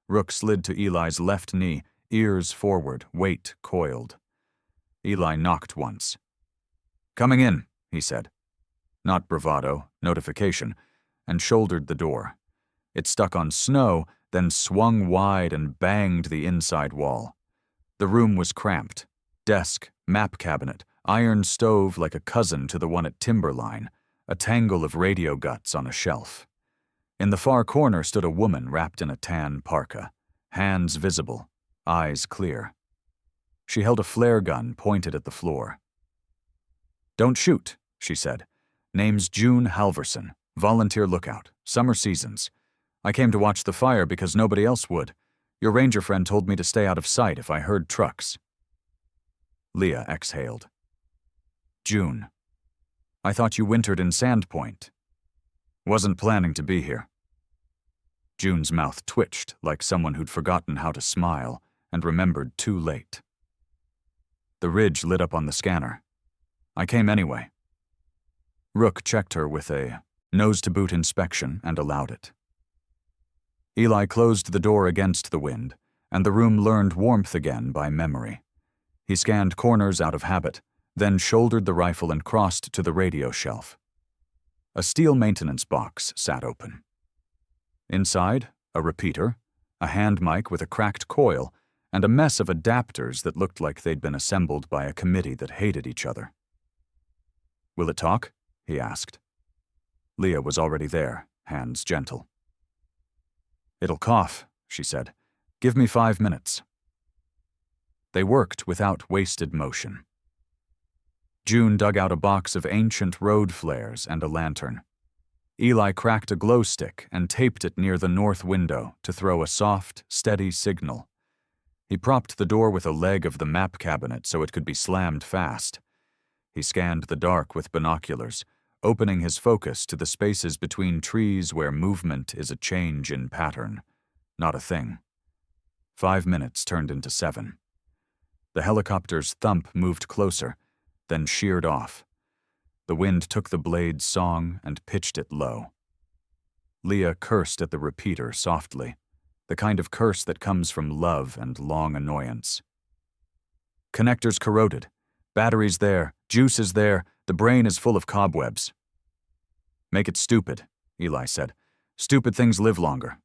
Rook slid to Eli's left knee, ears forward, weight coiled. Eli knocked once. "Coming in," he said. Not bravado, notification, and shouldered the door. It stuck on snow, then swung wide and banged the inside wall. The room was cramped. Desk, map cabinet, iron stove like a cousin to the one at Timberline, a tangle of radio guts on a shelf. In the far corner stood a woman wrapped in a tan parka, hands visible, eyes clear. She held a flare gun pointed at the floor. "Don't shoot," she said. "Name's June Halverson, volunteer lookout, summer seasons. I came to watch the fire because nobody else would. Your ranger friend told me to stay out of sight if I heard trucks." Leah exhaled. "June, I thought you wintered in Sandpoint." "Wasn't planning to be here." June's mouth twitched like someone who'd forgotten how to smile and remembered too late. The ridge lit up on the scanner. "I came anyway." Rook checked her with a nose-to-boot inspection and allowed it. Eli closed the door against the wind, and the room learned warmth again by memory. He scanned corners out of habit, then shouldered the rifle and crossed to the radio shelf. A steel maintenance box sat open. Inside, a repeater, a hand mic with a cracked coil, and a mess of adapters that looked like they'd been assembled by a committee that hated each other. "Will it talk?" he asked. Leah was already there, hands gentle. "It'll cough," she said. "Give me 5 minutes." They worked without wasted motion. June dug out a box of ancient road flares and a lantern. Eli cracked a glow stick and taped it near the north window to throw a soft, steady signal. He propped the door with a leg of the map cabinet so it could be slammed fast. He scanned the dark with binoculars, opening his focus to the spaces between trees where movement is a change in pattern, not a thing. 5 minutes turned into 7. The helicopter's thump moved closer, then sheared off. The wind took the blade's song and pitched it low. Leah cursed at the repeater softly, the kind of curse that comes from love and long annoyance. Connectors corroded. Batteries there, juice is there, the brain is full of cobwebs. Make it stupid, Eli said. Stupid things live longer.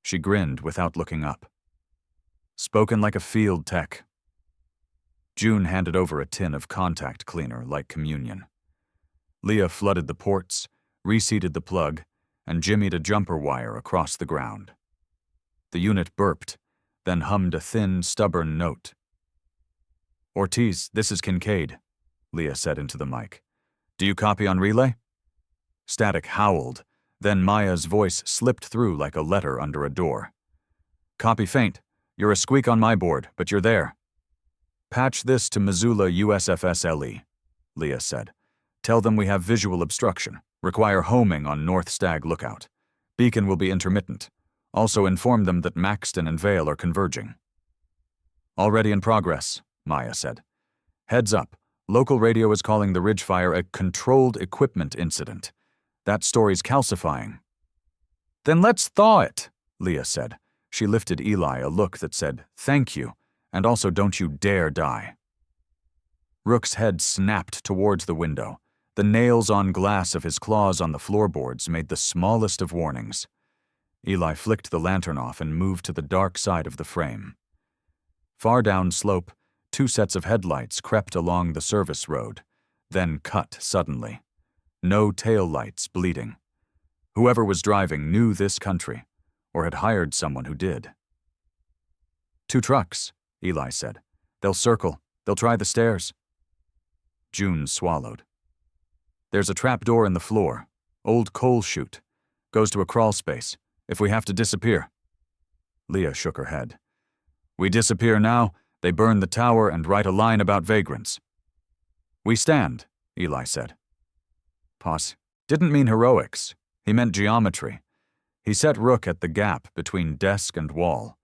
She grinned without looking up. Spoken like a field tech. June handed over a tin of contact cleaner like communion. Leah flooded the ports, reseated the plug, and jimmied a jumper wire across the ground. The unit burped, then hummed a thin, stubborn note. Ortiz, this is Kincaid, Leah said into the mic. Do you copy on relay? Static howled, then Maya's voice slipped through like a letter under a door. Copy faint. You're a squeak on my board, but you're there. Patch this to Missoula USFS-LE, Leah said. Tell them we have visual obstruction. Require homing on North Stag lookout. Beacon will be intermittent. Also inform them that Maxton and Vale are converging. Already in progress, Maya said. Heads up, local radio is calling the Ridge fire a controlled equipment incident. That story's calcifying. Then let's thaw it, Leah said. She lifted Eli a look that said, thank you, and also don't you dare die. Rook's head snapped towards the window. The nails on glass of his claws on the floorboards made the smallest of warnings. Eli flicked the lantern off and moved to the dark side of the frame. Far down slope, 2 sets of headlights crept along the service road, then cut suddenly. No tail lights bleeding. Whoever was driving knew this country, or had hired someone who did. 2 trucks, Eli said. They'll circle. They'll try the stairs. June swallowed. There's a trap door in the floor. Old coal chute. Goes to a crawl space. If we have to disappear. Leah shook her head. We disappear now, they burn the tower and write a line about vagrants. We stand, Eli said. Pause. Didn't mean heroics. He meant geometry. He set Rook at the gap between desk and wall.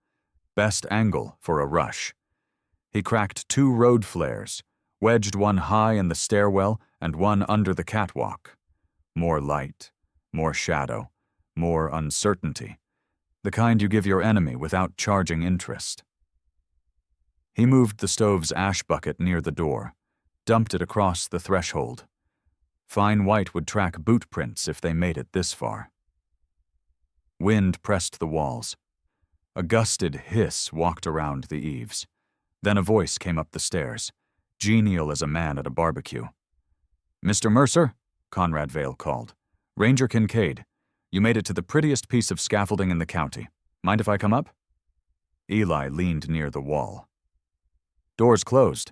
Best angle for a rush. He cracked 2 road flares, wedged one high in the stairwell and one under the catwalk. More light, more shadow, more uncertainty. The kind you give your enemy without charging interest. He moved the stove's ash bucket near the door, dumped it across the threshold. Fine white would track boot prints if they made it this far. Wind pressed the walls. A gusted hiss walked around the eaves. Then a voice came up the stairs, genial as a man at a barbecue. Mr. Mercer, Conrad Vale called. Ranger Kincaid, you made it to the prettiest piece of scaffolding in the county. Mind if I come up? Eli leaned near the wall. Doors closed.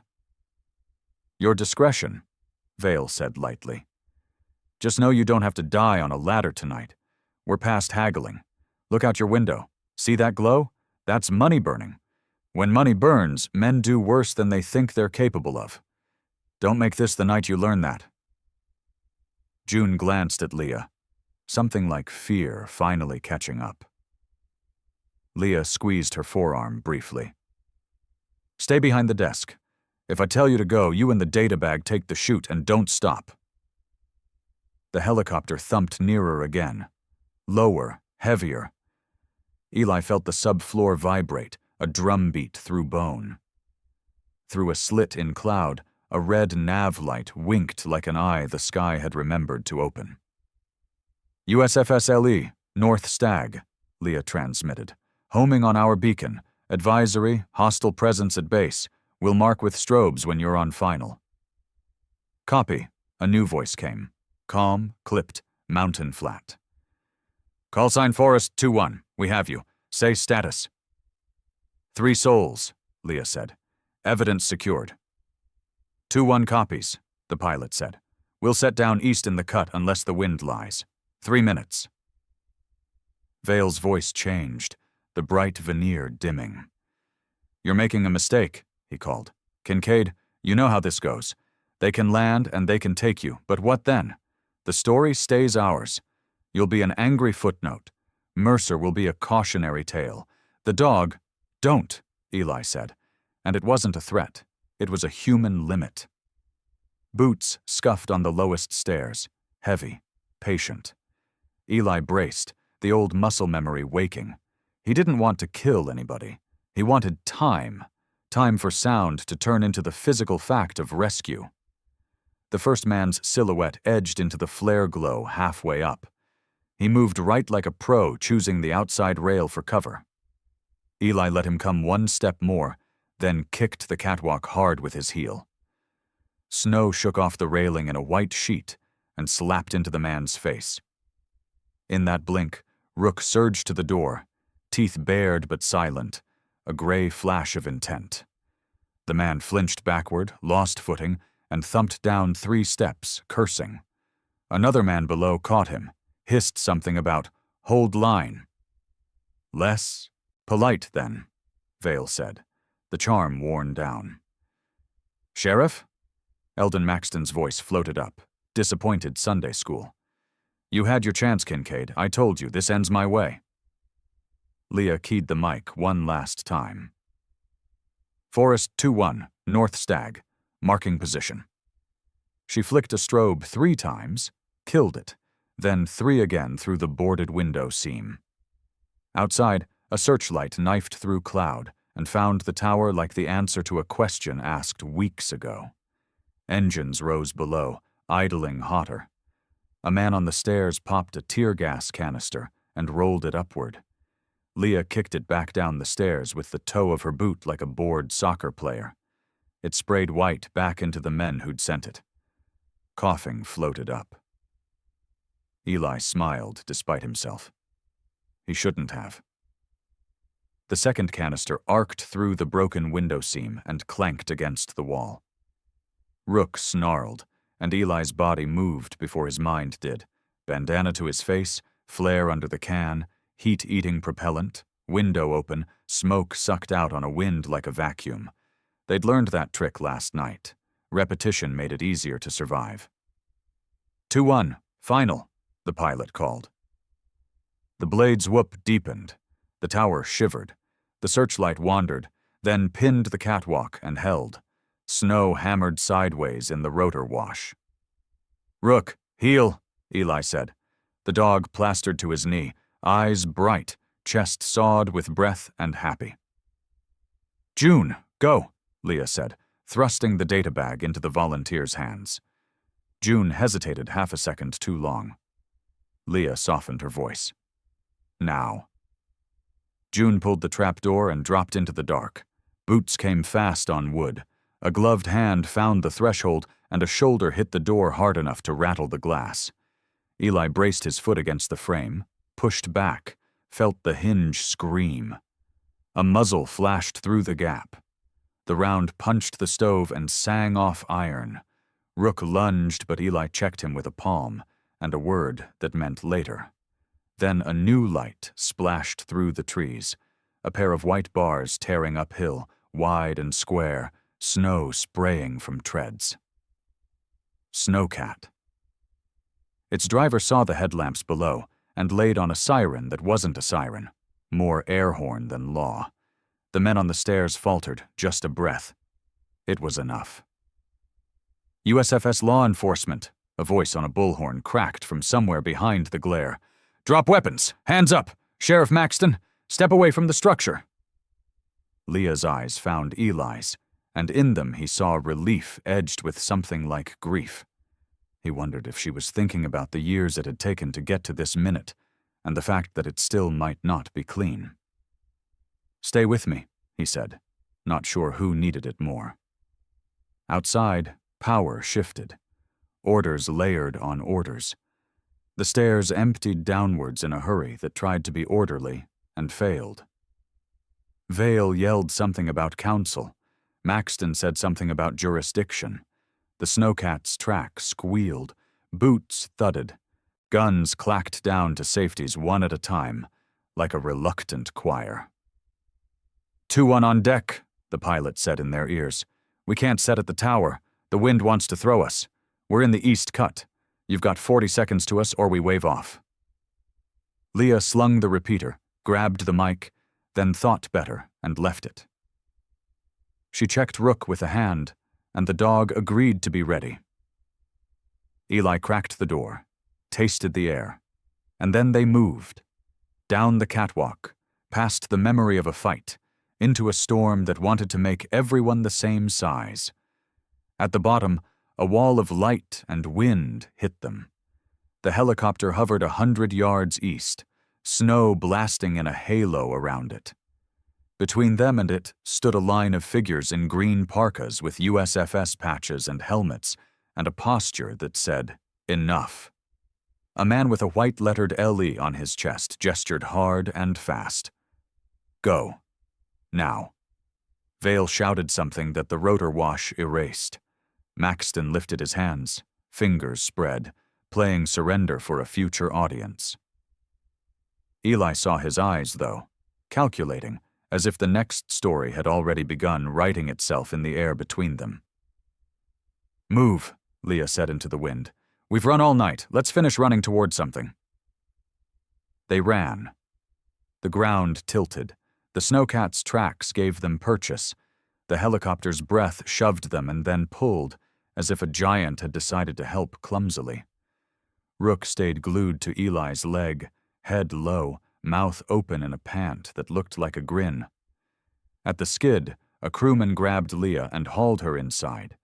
Your discretion, Vale said lightly. Just know you don't have to die on a ladder tonight. We're past haggling. Look out your window. See that glow? That's money burning. When money burns, men do worse than they think they're capable of. Don't make this the night you learn that. June glanced at Leah, something like fear finally catching up. Leah squeezed her forearm briefly. Stay behind the desk. If I tell you to go, you and the data bag take the chute and don't stop. The helicopter thumped nearer again. Lower, heavier. Eli felt the subfloor vibrate, a drumbeat through bone. Through a slit in cloud, a red nav light winked like an eye the sky had remembered to open. USFS-LE, North Stag, Leah transmitted. Homing on our beacon. Advisory, hostile presence at base. We'll mark with strobes when you're on final. Copy, a new voice came. Calm, clipped, mountain flat. Call sign Forest 2-1. We have you. Say status. 3 souls, Leah said. Evidence secured. 2-1 copies, the pilot said. We'll set down east in the cut unless the wind lies. 3 minutes. Vale's voice changed, the bright veneer dimming. "You're making a mistake," he called. "Kincaid, you know how this goes. They can land and they can take you, but what then? The story stays ours. You'll be an angry footnote. Mercer will be a cautionary tale. The dog—" "Don't," Eli said. And it wasn't a threat. It was a human limit. Boots scuffed on the lowest stairs, heavy, patient. Eli braced, the old muscle memory waking. He didn't want to kill anybody. He wanted time. Time for sound to turn into the physical fact of rescue. The first man's silhouette edged into the flare glow halfway up. He moved right like a pro, choosing the outside rail for cover. Eli let him come one step more, then kicked the catwalk hard with his heel. Snow shook off the railing in a white sheet and slapped into the man's face. In that blink, Rook surged to the door, teeth bared but silent, a gray flash of intent. The man flinched backward, lost footing, and thumped down 3 steps, cursing. Another man below caught him, hissed something about "hold line." "Less polite, then," Vale said, the charm worn down. "Sheriff?" Eldon Maxton's voice floated up, disappointed Sunday school. "You had your chance, Kincaid. I told you, this ends my way." Leah keyed the mic one last time. "Forest 2-1, North Stag, marking position." She flicked a strobe 3 times, killed it, then 3 again through the boarded window seam. Outside, a searchlight knifed through cloud and found the tower like the answer to a question asked weeks ago. Engines rose below, idling hotter. A man on the stairs popped a tear gas canister and rolled it upward. Leah kicked it back down the stairs with the toe of her boot like a bored soccer player. It sprayed white back into the men who'd sent it. Coughing floated up. Eli smiled despite himself. He shouldn't have. The second canister arced through the broken window seam and clanked against the wall. Rook snarled, and Eli's body moved before his mind did. Bandana to his face, flare under the can, heat-eating propellant, window open, smoke sucked out on a wind like a vacuum. They'd learned that trick last night. Repetition made it easier to survive. 2-1, final, the pilot called. The blade's whoop deepened. The tower shivered. The searchlight wandered, then pinned the catwalk and held. Snow hammered sideways in the rotor wash. "Rook, heel," Eli said. The dog plastered to his knee, eyes bright, chest sawed with breath and happy. "June, go," Leah said, thrusting the data bag into the volunteer's hands. June hesitated half a second too long. Leah softened her voice. "Now." June pulled the trapdoor and dropped into the dark. Boots came fast on wood. A gloved hand found the threshold, and a shoulder hit the door hard enough to rattle the glass. Eli braced his foot against the frame, pushed back, felt the hinge scream. A muzzle flashed through the gap. The round punched the stove and sang off iron. Rook lunged, but Eli checked him with a palm, and a word that meant later. Then a new light splashed through the trees, a pair of white bars tearing uphill, wide and square, snow spraying from treads. Snowcat. Its driver saw the headlamps below and laid on a siren that wasn't a siren, more air horn than law. The men on the stairs faltered, just a breath. It was enough. "USFS law enforcement," a voice on a bullhorn cracked from somewhere behind the glare. "Drop weapons! Hands up! Sheriff Maxton, step away from the structure!" Leah's eyes found Eli's, and in them he saw relief edged with something like grief. He wondered if she was thinking about the years it had taken to get to this minute, and the fact that it still might not be clean. "Stay with me," he said, not sure who needed it more. Outside, power shifted. Orders layered on orders. The stairs emptied downwards in a hurry that tried to be orderly and failed. Vale yelled something about council. Maxton said something about jurisdiction. The snowcat's track squealed. Boots thudded. Guns clacked down to safeties one at a time, like a reluctant choir. 2-1 on deck," the pilot said in their ears. "We can't set at the tower. The wind wants to throw us. We're in the east cut. You've got 40 seconds to us or we wave off." Leah slung the repeater, grabbed the mic, then thought better and left it. She checked Rook with a hand, and the dog agreed to be ready. Eli cracked the door, tasted the air, and then they moved. Down the catwalk, past the memory of a fight, into a storm that wanted to make everyone the same size. At the bottom, a wall of light and wind hit them. The helicopter hovered 100 yards east, snow blasting in a halo around it. Between them and it stood a line of figures in green parkas with USFS patches and helmets, and a posture that said, "Enough." A man with a white-lettered LE on his chest gestured hard and fast. "Go. Now." Vale shouted something that the rotor wash erased. Maxton lifted his hands, fingers spread, playing surrender for a future audience. Eli saw his eyes, though, calculating, as if the next story had already begun writing itself in the air between them. "Move," Leah said into the wind. "We've run all night. Let's finish running toward something." They ran. The ground tilted. The snowcat's tracks gave them purchase. The helicopter's breath shoved them and then pulled, as if a giant had decided to help clumsily. Rook stayed glued to Eli's leg, head low, mouth open in a pant that looked like a grin. At the skid, a crewman grabbed Leah and hauled her inside.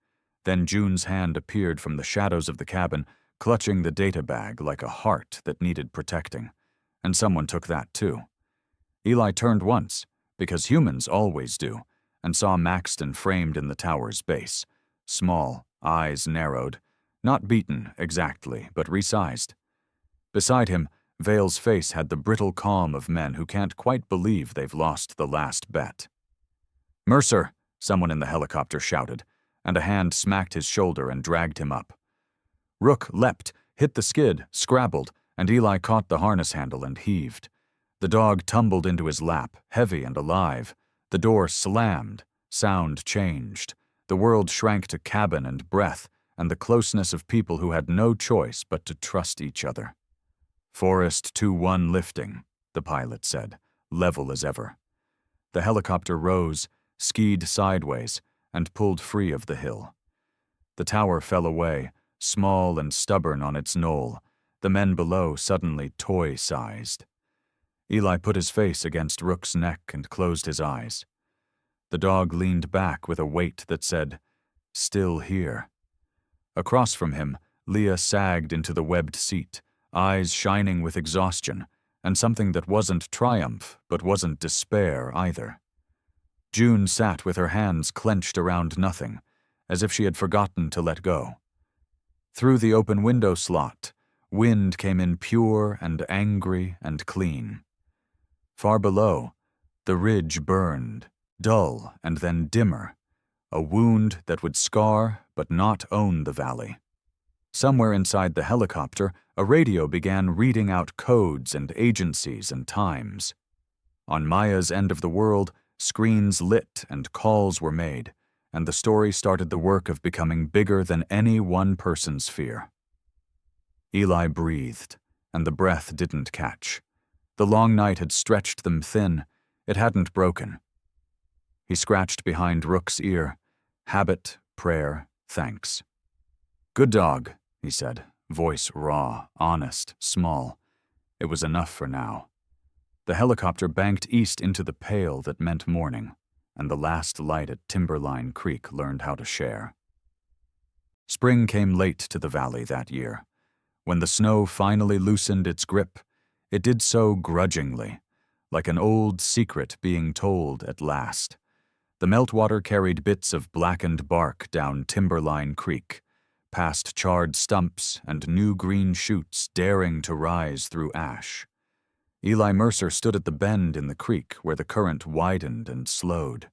Then June's hand appeared from the shadows of the cabin, clutching the data bag like a heart that needed protecting. And someone took that too. Eli turned once, because humans always do, and saw Maxton framed in the tower's base. Small, eyes narrowed, not beaten exactly, but resized. Beside him, Vale's face had the brittle calm of men who can't quite believe they've lost the last bet. "Mercer," someone in the helicopter shouted, and a hand smacked his shoulder and dragged him up. Rook leapt, hit the skid, scrabbled, and Eli caught the harness handle and heaved. The dog tumbled into his lap, heavy and alive. The door slammed. Sound changed. The world shrank to cabin and breath, and the closeness of people who had no choice but to trust each other. "Forest 2-1 lifting," the pilot said, level as ever. The helicopter rose, skied sideways, and pulled free of the hill. The tower fell away, small and stubborn on its knoll, the men below suddenly toy-sized. Eli put his face against Rook's neck and closed his eyes. The dog leaned back with a weight that said, "Still here." Across from him, Leah sagged into the webbed seat, eyes shining with exhaustion, and something that wasn't triumph, but wasn't despair either. June sat with her hands clenched around nothing, as if she had forgotten to let go. Through the open window slot, wind came in pure and angry and clean. Far below, the ridge burned, dull and then dimmer, a wound that would scar but not own the valley. Somewhere inside the helicopter, a radio began reading out codes and agencies and times. On Maya's end of the world, screens lit and calls were made, and the story started the work of becoming bigger than any one person's fear. Eli breathed, and the breath didn't catch. The long night had stretched them thin. It hadn't broken. He scratched behind Rook's ear. Habit, prayer, thanks. "Good dog," he said, voice raw, honest, small. It was enough for now. The helicopter banked east into the pale that meant morning, and the last light at Timberline Creek learned how to share. Spring came late to the valley that year. When the snow finally loosened its grip, it did so grudgingly, like an old secret being told at last. The meltwater carried bits of blackened bark down Timberline Creek, past charred stumps and new green shoots daring to rise through ash. Eli Mercer stood at the bend in the creek where the current widened and slowed.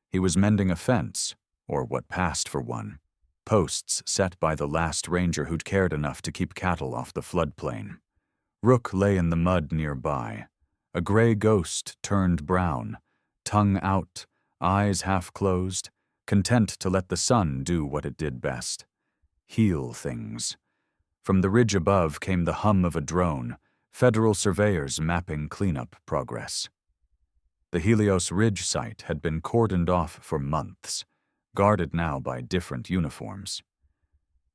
He was mending a fence, or what passed for one, posts set by the last ranger who'd cared enough to keep cattle off the floodplain. Rook lay in the mud nearby, a gray ghost turned brown, tongue out, eyes half closed, content to let the sun do what it did best: heal things. From the ridge above came the hum of a drone, federal surveyors mapping cleanup progress. The Helios Ridge site had been cordoned off for months, guarded now by different uniforms.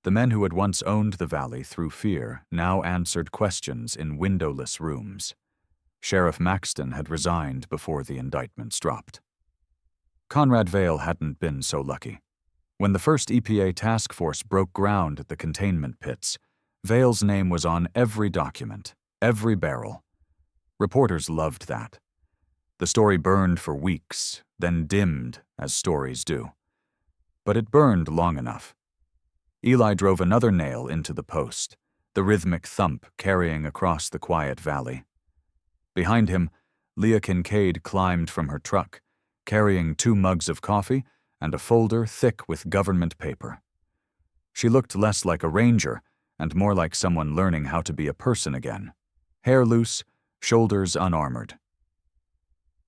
The men who had once owned the valley through fear now answered questions in windowless rooms. Sheriff Maxton had resigned before the indictments dropped. Conrad Vale hadn't been so lucky. When the first EPA task force broke ground at the containment pits, Vale's name was on every document, every barrel. Reporters loved that. The story burned for weeks, then dimmed, as stories do. But it burned long enough. Eli drove another nail into the post, the rhythmic thump carrying across the quiet valley. Behind him, Leah Kincaid climbed from her truck, carrying 2 mugs of coffee and a folder thick with government paper. She looked less like a ranger and more like someone learning how to be a person again, hair loose, shoulders unarmored.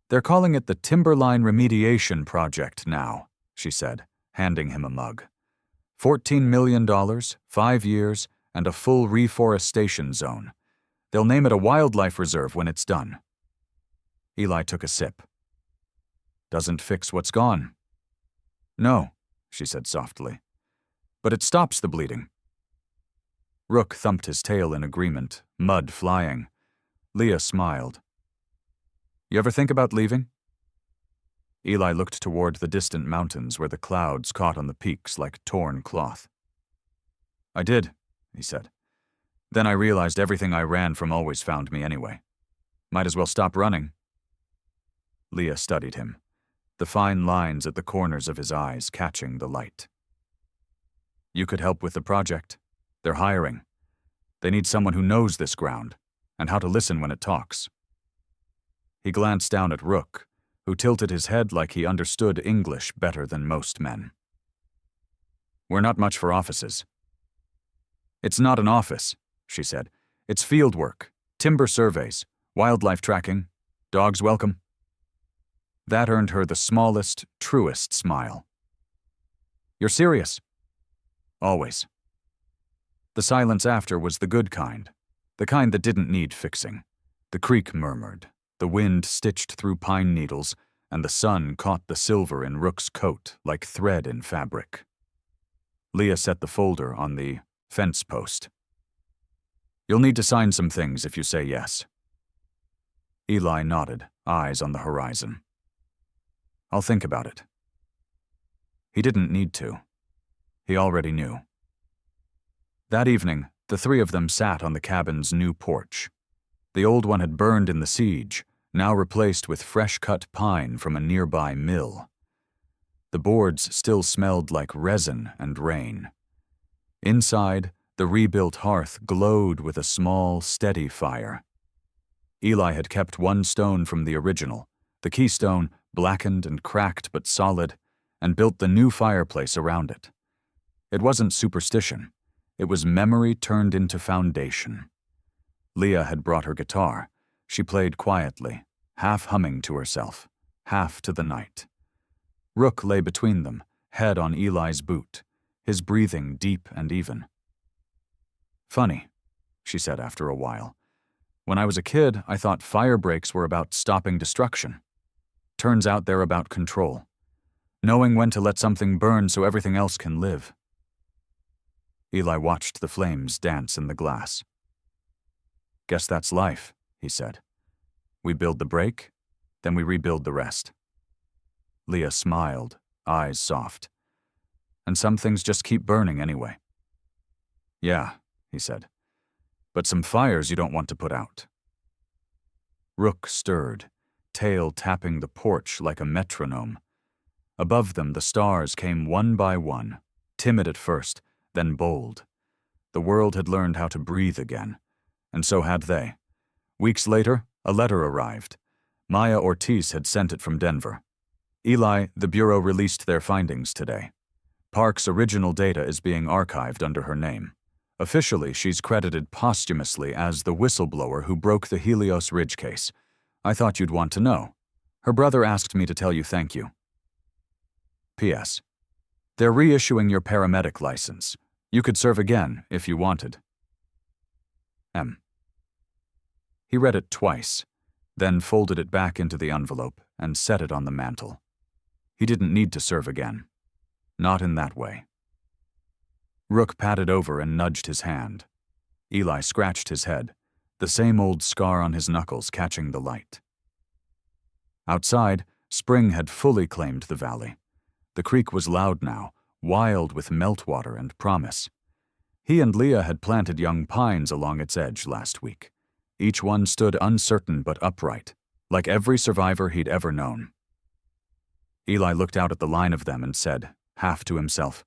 "They're calling it the Timberline Remediation Project now," she said, handing him a mug. $14 million, 5 years, and a full reforestation zone. They'll name it a wildlife reserve when it's done. Eli took a sip. "Doesn't fix what's gone." "No," she said softly. "But it stops the bleeding." Rook thumped his tail in agreement, mud flying. Leah smiled. "You ever think about leaving?" Eli looked toward the distant mountains where the clouds caught on the peaks like torn cloth. "I did," he said. "Then I realized everything I ran from always found me anyway. Might as well stop running." Leah studied him, the fine lines at the corners of his eyes catching the light. "You could help with the project. They're hiring. They need someone who knows this ground, and how to listen when it talks." He glanced down at Rook, who tilted his head like he understood English better than most men. "We're not much for offices." "It's not an office," she said. "It's field work, timber surveys, wildlife tracking, dogs welcome." That earned her the smallest, truest smile. "You're serious?" "Always." The silence after was the good kind, the kind that didn't need fixing. The creek murmured, the wind stitched through pine needles, and the sun caught the silver in Rook's coat like thread in fabric. Leah set the folder on the fence post. "You'll need to sign some things if you say yes." Eli nodded, eyes on the horizon. "I'll think about it." He didn't need to. He already knew. That evening, the 3 of them sat on the cabin's new porch. The old one had burned in the siege, now replaced with fresh-cut pine from a nearby mill. The boards still smelled like resin and rain. Inside, the rebuilt hearth glowed with a small, steady fire. Eli had kept 1 stone from the original, the keystone, blackened and cracked but solid, and built the new fireplace around it. It wasn't superstition. It was memory turned into foundation. Leah had brought her guitar. She played quietly, half humming to herself, half to the night. Rook lay between them, head on Eli's boot, his breathing deep and even. "Funny," she said after a while. "When I was a kid, I thought fire breaks were about stopping destruction. Turns out they're about control. Knowing when to let something burn so everything else can live." Eli watched the flames dance in the glass. "Guess that's life," he said. "We build the break, then we rebuild the rest." Leah smiled, eyes soft. "And some things just keep burning anyway." "Yeah," he said. "But some fires you don't want to put out." Rook stirred, tail tapping the porch like a metronome. Above them the stars came one by one, timid at first, then bold. The world had learned how to breathe again, and so had they. Weeks later, a letter arrived. Maya Ortiz had sent it from Denver. "Eli, the Bureau released their findings today. Park's original data is being archived under her name. Officially, she's credited posthumously as the whistleblower who broke the Helios Ridge case. I thought you'd want to know. Her brother asked me to tell you thank you." P.S. They're reissuing your paramedic license. You could serve again if you wanted. M. He read it twice, then folded it back into the envelope and set it on the mantel. He didn't need to serve again. Not in that way. Rook patted over and nudged his hand. Eli scratched his head, the same old scar on his knuckles catching the light. Outside, spring had fully claimed the valley. The creek was loud now, wild with meltwater and promise. He and Leah had planted young pines along its edge last week. Each one stood uncertain but upright, like every survivor he'd ever known. Eli looked out at the line of them and said, half to himself,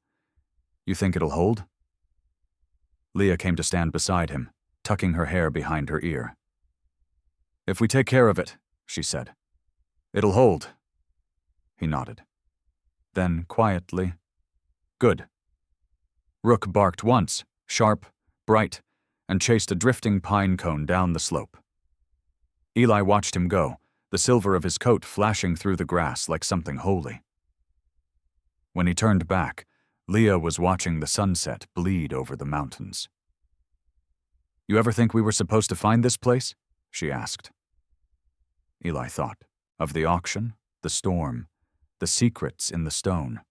"You think it'll hold?" Leah came to stand beside him, tucking her hair behind her ear. "If we take care of it," she said, "it'll hold." He nodded. Then, quietly, "Good." Rook barked once, sharp, bright, and chased a drifting pine cone down the slope. Eli watched him go, the silver of his coat flashing through the grass like something holy. When he turned back, Leah was watching the sunset bleed over the mountains. "You ever think we were supposed to find this place?" she asked. Eli thought of the auction, the storm, the secrets in the stone.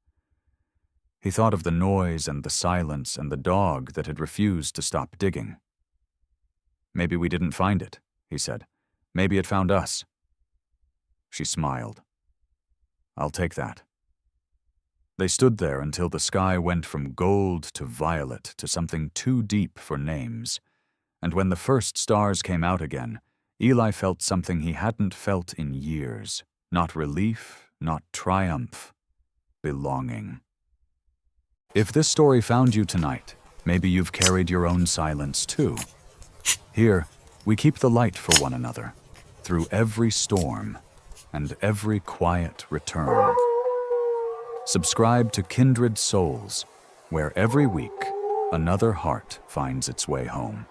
He thought of the noise and the silence and the dog that had refused to stop digging. "Maybe we didn't find it," he said. "Maybe it found us." She smiled. "I'll take that." They stood there until the sky went from gold to violet to something too deep for names, and when the first stars came out again, Eli felt something he hadn't felt in years. Not relief, not triumph, belonging. If this story found you tonight, maybe you've carried your own silence too. Here, we keep the light for one another, through every storm and every quiet return. Subscribe to Kindred Souls, where every week another heart finds its way home.